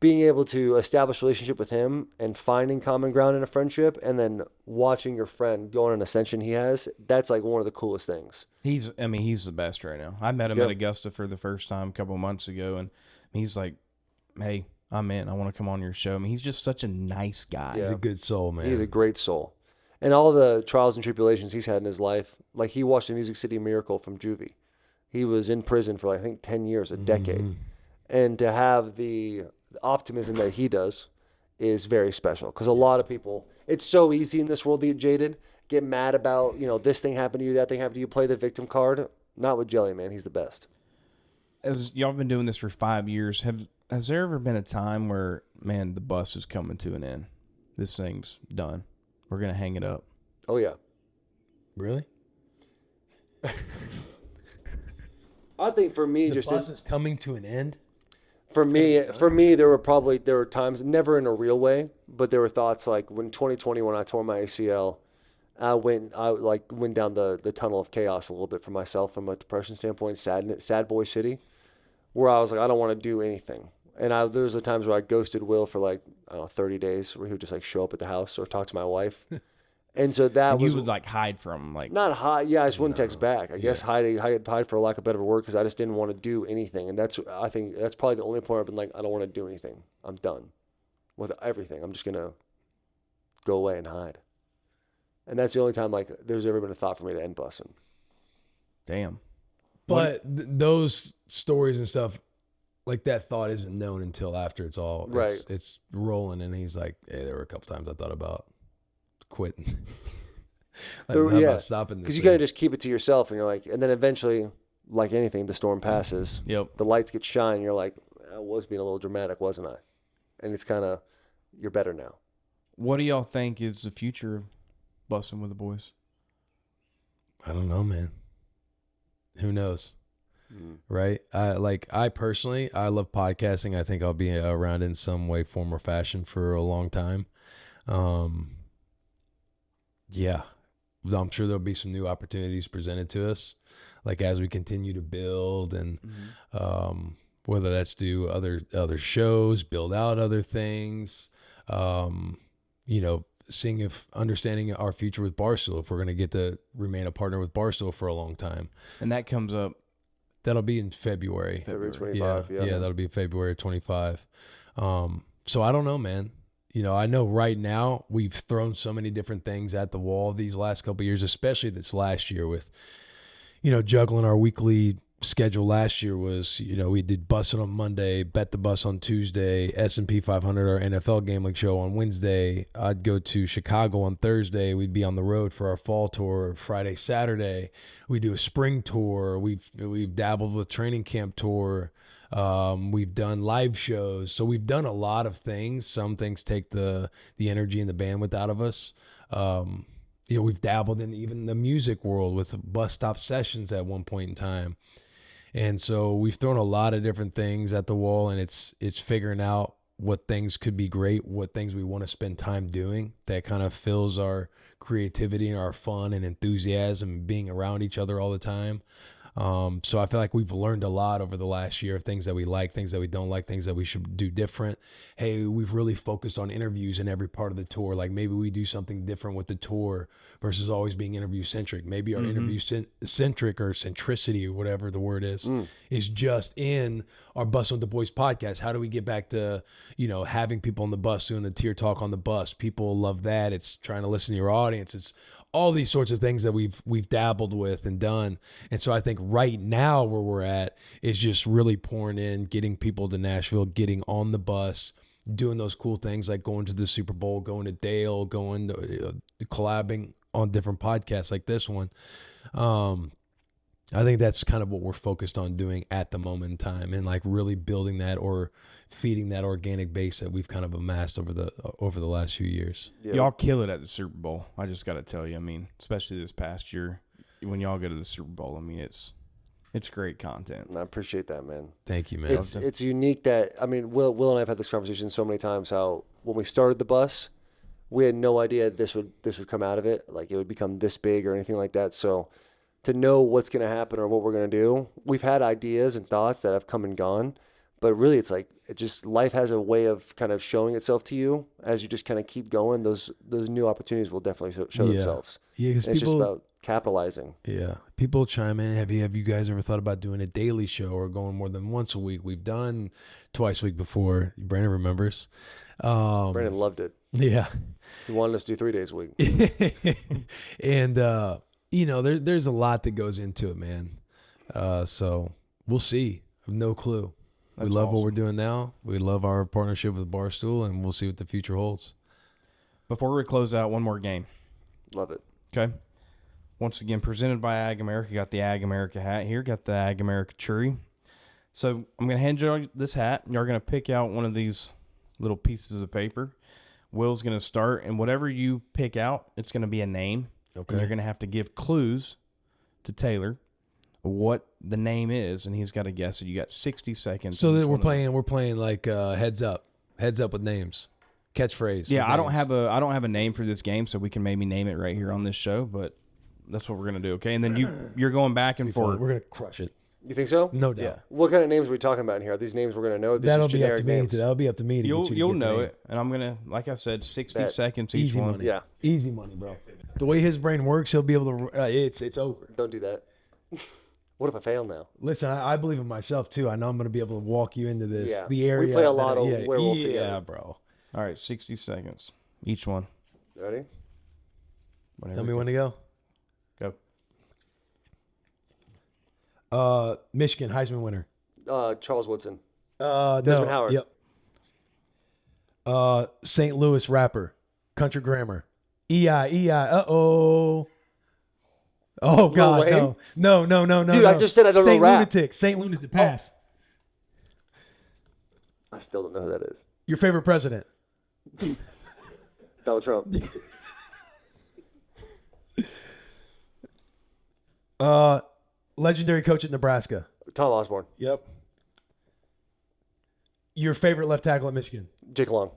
being able to establish a relationship with him and finding common ground in a friendship, and then watching your friend go on an ascension he has, that's like one of the coolest things. He's the best right now. I met him at Augusta for the first time a couple of months ago, and he's like, "Hey, I'm in. I want to come on your show." I mean, he's just such a nice guy. He's a good soul, man. He's a great soul. And all the trials and tribulations he's had in his life, like he watched the Music City Miracle from Juvie. He was in prison for, I think, 10 years, a decade. And to have the optimism that he does is very special. Because a lot of people, it's so easy in this world to get jaded, get mad about, this thing happened to you, that thing happened to you, play the victim card. Not with Jelly, man. He's the best. As y'all been doing this for 5 years, has there ever been a time where, man, the bus is coming to an end? This thing's done. We're going to hang it up. Oh, yeah. Really? I think for me, the bus is coming to an end? For me, there were times, never in a real way, but there were thoughts like when 2020, when I tore my ACL, I went down the tunnel of chaos a little bit for myself from a depression standpoint, sad boy city, where I was like, I don't want to do anything. And there was times where I ghosted Will for like, I don't know, 30 days, where he would just like show up at the house or talk to my wife. And so you would like hide from him, like not hide. Yeah, I just wouldn't text back. I guess hide for lack of a better word, because I just didn't want to do anything. And I think that's probably the only point I've been like, I don't want to do anything. I'm done with everything. I'm just gonna go away and hide. And that's the only time like there's ever been a thought for me to end Bussin. Damn. But those stories and stuff, like that thought isn't known until after it's all it's rolling, and he's like, "Hey, there were a couple times I thought about quitting." About stopping this, because you gotta just keep it to yourself, and you're like, and then eventually, like anything, the storm passes. Yep. The lights get shine. And you're like, I was being a little dramatic, wasn't I? And it's kind of, you're better now. What do y'all think is the future of Bussin' With The Boys? I don't know, man. Who knows? Right? I personally, I love podcasting. I think I'll be around in some way, form, or fashion for a long time. Yeah, I'm sure there'll be some new opportunities presented to us, like as we continue to build, and whether that's do other shows, build out other things, seeing if understanding our future with Barstool, if we're going to get to remain a partner with Barstool for a long time. And that comes up. That'll be in February. February 25. Yeah, that'll be February 25. So I don't know, man. I know right now we've thrown so many different things at the wall these last couple of years, especially this last year with, juggling our weekly schedule. Last year was, we did Bussin' on Monday, Bet the Bus on Tuesday, S&P 500, our NFL Gambling Show on Wednesday. I'd go to Chicago on Thursday. We'd be on the road for our fall tour Friday, Saturday. We do a spring tour. We've dabbled with training camp tour. We've done live shows. So we've done a lot of things. Some things take the energy and the bandwidth out of us. We've dabbled in even the music world with bus stop sessions at one point in time. And so we've thrown a lot of different things at the wall, and it's figuring out what things could be great, what things we want to spend time doing that kind of fills our creativity and our fun and enthusiasm and being around each other all the time. So I feel like we've learned a lot over the last year of things that we like, things that we don't like, things that we should do different. Hey, we've really focused on interviews in every part of the tour. Like maybe we do something different with the tour versus always being interview centric. Maybe our interview centric or centricity or whatever the word is just in our Bussin' With The Boys podcast. How do we get back to, having people on the bus doing the tier talk on the bus? People love that. It's trying to listen to your audience. It's all these sorts of things that we've dabbled with and done. And so I think right now where we're at is just really pouring in, getting people to Nashville, getting on the bus, doing those cool things like going to the Super Bowl, going to Dale, going to collabing on different podcasts like this one. I think that's kind of what we're focused on doing at the moment in time, and like really building that or feeding that organic base that we've kind of amassed over the last few years. Yeah. Y'all kill it at the Super Bowl. I just got to tell you. I mean, especially this past year, when y'all go to the Super Bowl, I mean, it's great content. And I appreciate that, man. Thank you, man. It's unique that, I mean, Will and I have had this conversation so many times, how when we started the bus, we had no idea this would come out of it, like it would become this big or anything like that. So to know what's going to happen or what we're going to do, we've had ideas and thoughts that have come and gone, but really it's like, life has a way of kind of showing itself to you as you just kind of keep going. Those new opportunities will definitely show themselves. Yeah, because it's just about capitalizing. Yeah, people chime in. Have you guys ever thought about doing a daily show or going more than once a week? We've done twice a week before. Brandon remembers. Brandon loved it. Yeah, he wanted us to do 3 days a week. And there's a lot that goes into it, man. So we'll see. I have no clue. We love what we're doing now. We love our partnership with Barstool, and we'll see what the future holds. Before we close out, one more game. Love it. Okay. Once again, presented by Ag America. Got the Ag America hat here. Got the Ag America tree. So I'm going to hand you this hat. You're going to pick out one of these little pieces of paper. Will's going to start, and whatever you pick out, it's going to be a name. Okay. And you're going to have to give clues to Taylor what the name is, and he's got to guess it. You got 60 seconds. So that we're playing like heads up with names, catchphrase. Yeah, I don't have a name for this game, so we can maybe name it right here on this show. But that's what we're gonna do, okay? And then you're going back and forth. We're gonna crush it. You think so? No doubt. Yeah. What kind of names are we talking about in here? Are these names we're gonna know? That'll be up to me. That'll be up to me to You'll get you to get know the name. it, and I'm gonna, like I said, 60 Bet. seconds each Easy one. money. Yeah. Easy money, bro. The way his brain works, he'll be able to. It's over. Don't do that. What if I fail now? Listen, I believe in myself too. I know I'm going to be able to walk you into this. Yeah. The area. We play a lot of werewolf yeah, together. bro. All right, 60 seconds each one. Ready? Whenever Tell me you when to go. go. Michigan Heisman winner. Charles Woodson. Desmond Howard. Yep. St. Louis rapper. Country grammar. EI. Uh-oh. Oh, God, Wayne? no. Dude, I just said I don't know rap. Saint Lunatic. Pass. I still don't know who that is. Your favorite president. Donald Trump. Legendary coach at Nebraska. Tom Osborne. Yep. Your favorite left tackle at Michigan. Jake Long.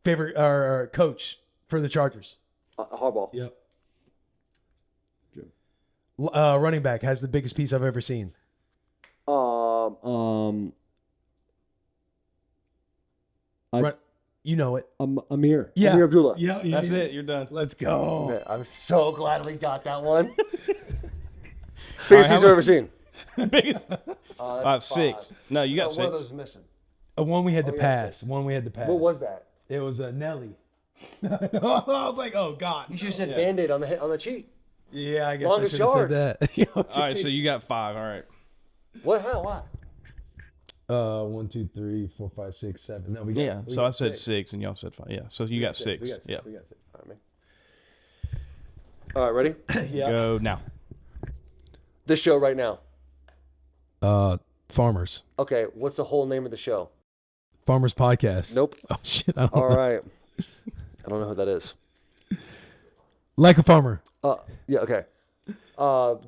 Favorite coach for the Chargers. Harbaugh. Yep. Running back has the biggest piece I've ever seen. You know it. Amir. Yeah. Amir Abdullah. Yeah. That's it. You're done. Let's go. Okay, I'm so glad we got that one. Biggest right, piece I've ever seen. That's 6. No, you got 6. One of those is missing. One we had to yeah, pass. One we had to pass. What was that? It was Nelly. I was like, oh, God. You should have said Band-Aid on the cheek. Yeah, I guess Longest I should have yard. said that. All right, so you got 5. All right. What? How? Why? 1, 2, 3, 4, 5, 6, 7. No, we got, Yeah, we so got I said 6 and y'all said 5. Yeah, so you got 6. We got 6. Yeah. We got 6. All right, man. All right, ready? Yeah. Go now. This show right now. Farmers. Okay, what's the whole name of the show? Farmers Podcast. Nope. Oh, shit. I don't All know. right. I don't know who that is. Like a farmer. Yeah, okay.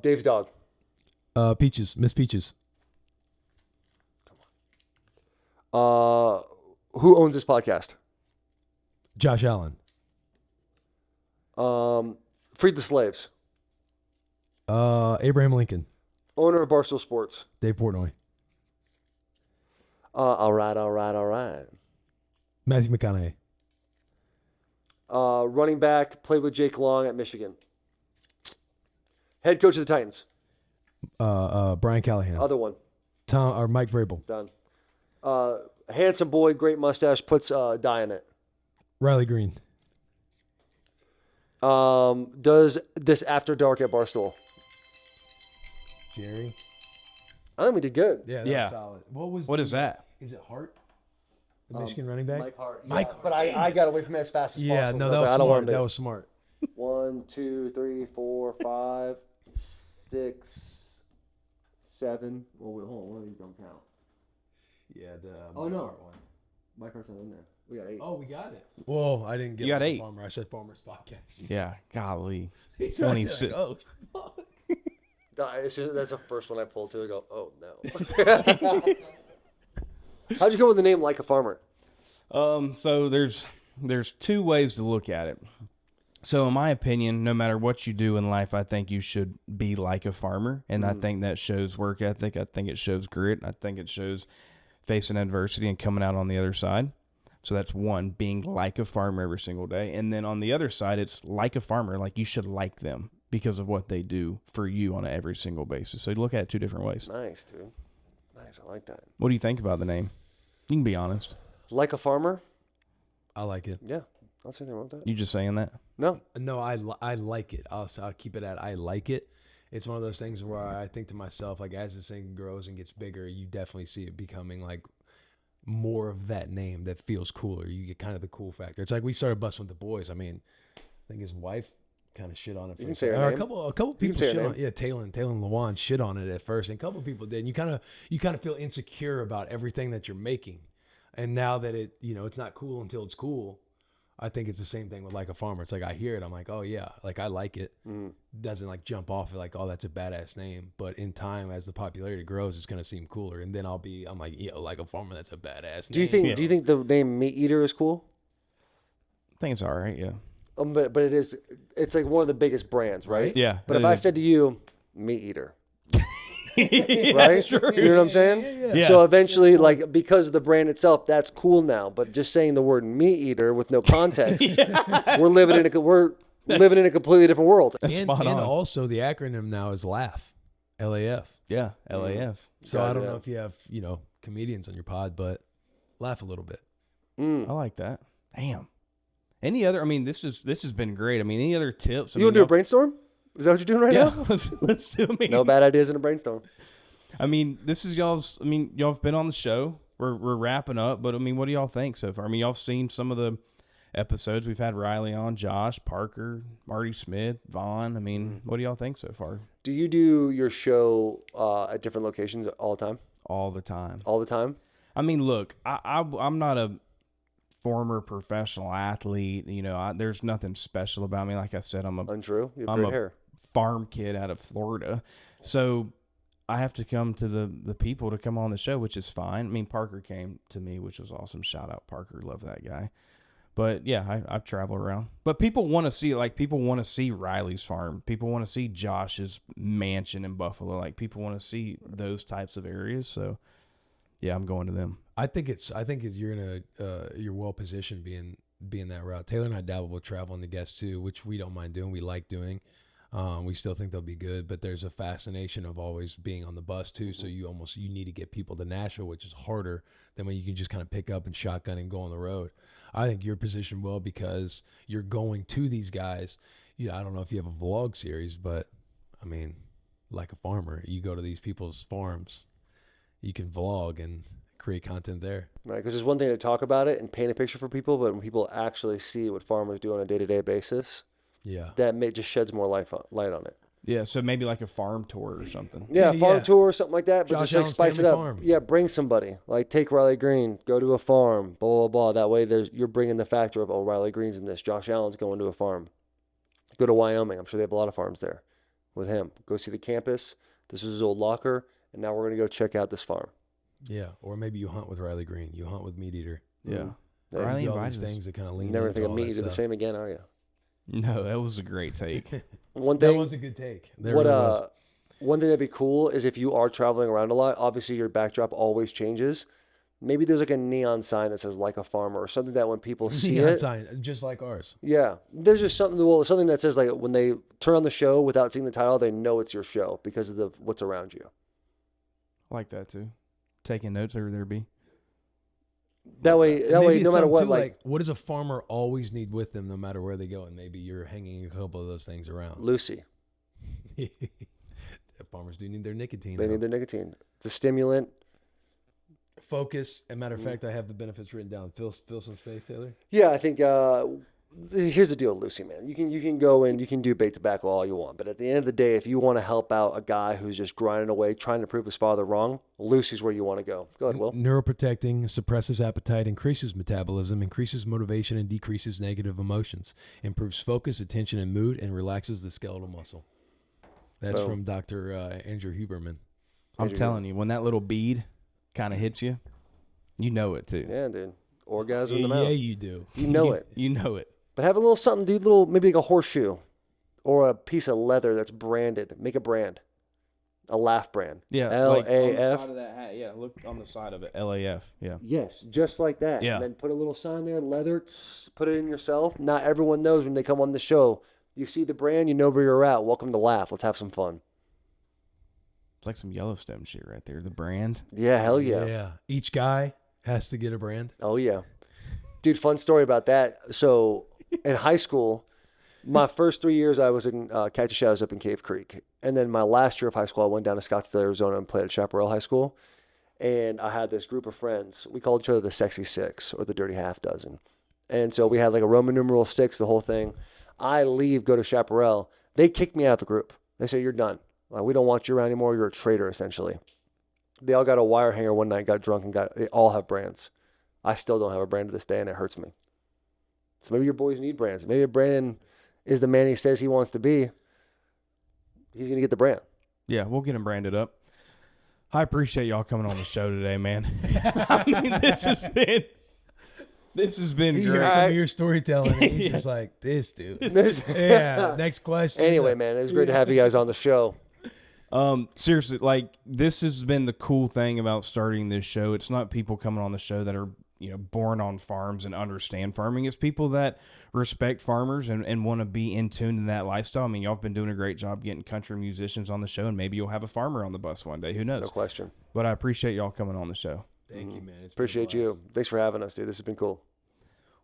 Dave's dog. Peaches. Miss Peaches. Who owns this podcast? Josh Allen. Freed the Slaves. Abraham Lincoln. Owner of Barstool Sports. Dave Portnoy. All right. Matthew McConaughey. Running back, played with Jake Long at Michigan. Head coach of the Titans. Brian Callahan. Other one. Mike Vrabel. Done. Handsome boy, great mustache, puts dye in it. Riley Green. Does this after dark at Barstool? Jerry. I think we did good. Yeah, Yeah. was solid. What is that? Is it Hart? The Michigan running back? Mike Hart. Mike Yeah, Hart. but I got away from it as fast as Yeah, possible. no, because that I was don't want smart. him to- That was smart. 1, 2, 3, 4, 5, 6, 7. Well, wait, hold on. One of these don't count. Yeah, the Oh, no. Hart one. Mike Hart's not in there. We got 8. Oh, we got it. Well, I didn't get You got Like a 8. Farmer. I said Farmer's Podcast. Yeah, golly. He's 26. like, oh, fuck. That's the first one I pulled to. I go, oh, no. How'd you go with the name Like a Farmer? So there's 2 ways to look at it. So in my opinion, no matter what you do in life, I think you should be like a farmer, and I think that shows work ethic. I think it shows grit. I think it shows facing adversity and coming out on the other side. So that's one, being like a farmer every single day. And then on the other side, it's like a farmer, like you should like them because of what they do for you on an every single basis. So you look at it 2 different ways. Nice, dude. Nice. I like that. What do you think about the name? You can be honest. Like a Farmer? I like it. Yeah. I'll say anything wrong with that. You just saying that? No. No, I like it. I'll keep it at I like it. It's one of those things where I think to myself, like, as this thing grows and gets bigger, you definitely see it becoming like more of that name that feels cooler. You get kind of the cool factor. It's like we started Bussin With The Boys. I mean, I think his wife kind of shit on it. You can say her name. A couple people say her shit on name. it. Yeah, Talon Lewan shit on it at first, and a couple people did. And you kind of feel insecure about everything that you're making. And now that it's not cool until it's cool. I think it's the same thing with Like a Farmer. It's like I hear it, I'm like, oh yeah, like I like it. Doesn't like jump off like, oh, that's a badass name. But in time, as the popularity grows, it's gonna seem cooler. And then I'm like, yeah, Like a Farmer, that's a badass name. Do you think the name Meat Eater is cool? I think it's all right, yeah. But it's like one of the biggest brands, right? Yeah. But if I said to you, Meat Eater, right? right? True. You know what I'm saying? Yeah. So eventually, like, because of the brand itself, that's cool now. But just saying the word meat eater with no context, we're living in a completely different world. And spot on. also the acronym now is LAF, LAF. Yeah, LAF. So I don't know if you have comedians on your pod, but laugh a little bit. I like that. Damn. Any other? I mean, this has been great. I mean, any other tips? You want to do a brainstorm? Is that what you're doing right now? let's do it. No bad ideas in a brainstorm. I mean, this is y'all's. I mean, y'all have been on the show. We're wrapping up, but I mean, what do y'all think so far? I mean, y'all have seen some of the episodes. We've had Riley on, Josh, Parker, Marty Smith, Vaughn. I mean, what do y'all think so far? Do you do your show at different locations all the time? All the time. All the time? I mean, look, I'm not a former professional athlete. There's nothing special about me. Like I said, Untrue. You have I'm great a hair. farm kid out of Florida. So I have to come to the people to come on the show, which is fine. I mean, Parker came to me, which was awesome. Shout out Parker. Love that guy. But yeah, I travel around. But people want to see, people want to see Riley's farm. People want to see Josh's mansion in Buffalo. Like, people want to see those types of areas. So yeah, I'm going to them. I think you're well positioned being that route. Taylor and I dabble with travel and the guests too, which we don't mind doing. We like doing. We still think they'll be good, but there's a fascination of always being on the bus too. So you need to get people to Nashville, which is harder than when you can just kind of pick up and shotgun and go on the road. I think you're positioned well because you're going to these guys. I don't know if you have a vlog series, but I mean, Like a Farmer, you go to these people's farms, you can vlog and create content there. Right, because there's one thing to talk about it and paint a picture for people, but when people actually see what farmers do on a day-to-day basis, that just sheds more light on it. Yeah, so maybe like a farm tour or something. Yeah, farm tour or something like that, but Josh just like Allen's spice it family up. farm. Yeah, bring somebody. Like take Riley Green, go to a farm, blah, blah, blah. That way you're bringing the factor of, oh, Riley Green's in this. Josh Allen's going to a farm. Go to Wyoming. I'm sure they have a lot of farms there with him. Go see the campus. This was his old locker, and now we're going to go check out this farm. Yeah, or maybe you hunt with Riley Green. You hunt with Meat Eater. Yeah. Yeah. Riley You do all invited these us. things that kind of lean Never into think of all meat that eater the stuff. same again, are you? No, that was a great take. One That thing, was a good take. There what really was. one thing that'd be cool is if you are traveling around a lot, obviously your backdrop always changes. Maybe there's like a neon sign that says "like a farmer" or something that when people see Neon it, sign, just like ours. yeah, there's just something that says like when they turn on the show without seeing the title, they know it's your show because of what's around you. I like that too. Taking notes over there, B. That way, Maybe no it's matter something what, too, like what does a farmer always need with them, no matter where they go? And maybe you're hanging a couple of those things around. Lucy, Farmers do need their nicotine. they though. need their nicotine. It's a stimulant. Focus. As a matter of fact, I have the benefits written down. Fill some space, Taylor. Yeah, I think here's the deal with Lucy, man. You can go and you can do bait tobacco all you want, but at the end of the day, if you want to help out a guy who's just grinding away trying to prove his father wrong, Lucy's where you want to go. Go ahead, Will. Neuroprotecting, suppresses appetite, increases metabolism, increases motivation, and decreases negative emotions. Improves focus, attention, and mood, and relaxes the skeletal muscle. That's Boom. from Dr. Andrew Huberman. I'm telling you, when that little bead kind of hits you, you know it too. Yeah, dude. Orgasm in the mouth. Yeah, you do. You know it. You know it. But have a little something, dude. Maybe like a horseshoe or a piece of leather that's branded. Make a brand. A laugh brand. Yeah. LAF. Like on the side of that hat. Yeah, look on the side of it. LAF. Yeah. Yes, just like that. Yeah. And then put a little sign there, leather, put it in yourself. Not everyone knows when they come on the show. You see the brand, you know where you're at. Welcome to Laugh. Let's have some fun. It's like some Yellowstone shit right there. The brand. Yeah, hell yeah. Yeah. Each guy has to get a brand. Oh, yeah. Dude, fun story about that. So in high school, my first 3 years I was in Catch a Shadows up in Cave Creek. And then my last year of high school, I went down to Scottsdale, Arizona and played at Chaparral High School. And I had this group of friends. We called each other the Sexy Six or the Dirty Half Dozen. And so we had like a Roman numeral 6, the whole thing. I leave, go to Chaparral. They kick me out of the group. They say, you're done. Like, we don't want you around anymore. You're a traitor, essentially. They all got a wire hanger one night, got drunk, and they all have brands. I still don't have a brand to this day, and it hurts me. So maybe your boys need brands. Maybe Brandon is the man he says he wants to be. He's going to get the brand. Yeah, we'll get him branded up. I appreciate y'all coming on the show today, man. I mean, this has been He great. hears some of your storytelling, and he's just like, this dude. Yeah, next question. Anyway, man, it was great to have you guys on the show. Seriously, like, this has been the cool thing about starting this show. It's not people coming on the show that are, born on farms and understand farming. It's people that respect farmers and want to be in tune to that lifestyle. I mean, y'all have been doing a great job getting country musicians on the show, and maybe you'll have a farmer on the bus one day. Who knows? No question. But I appreciate y'all coming on the show. Thank you, man. It's been a Appreciate you. blast. Thanks for having us, dude. This has been cool.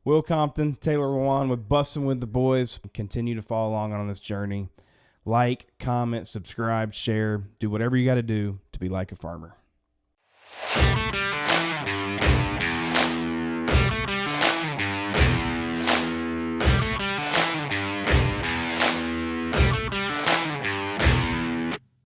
Will Compton, Taylor Lewan with Bussin With The Boys. Continue to follow along on this journey. Like, comment, subscribe, share. Do whatever you got to do to be like a farmer.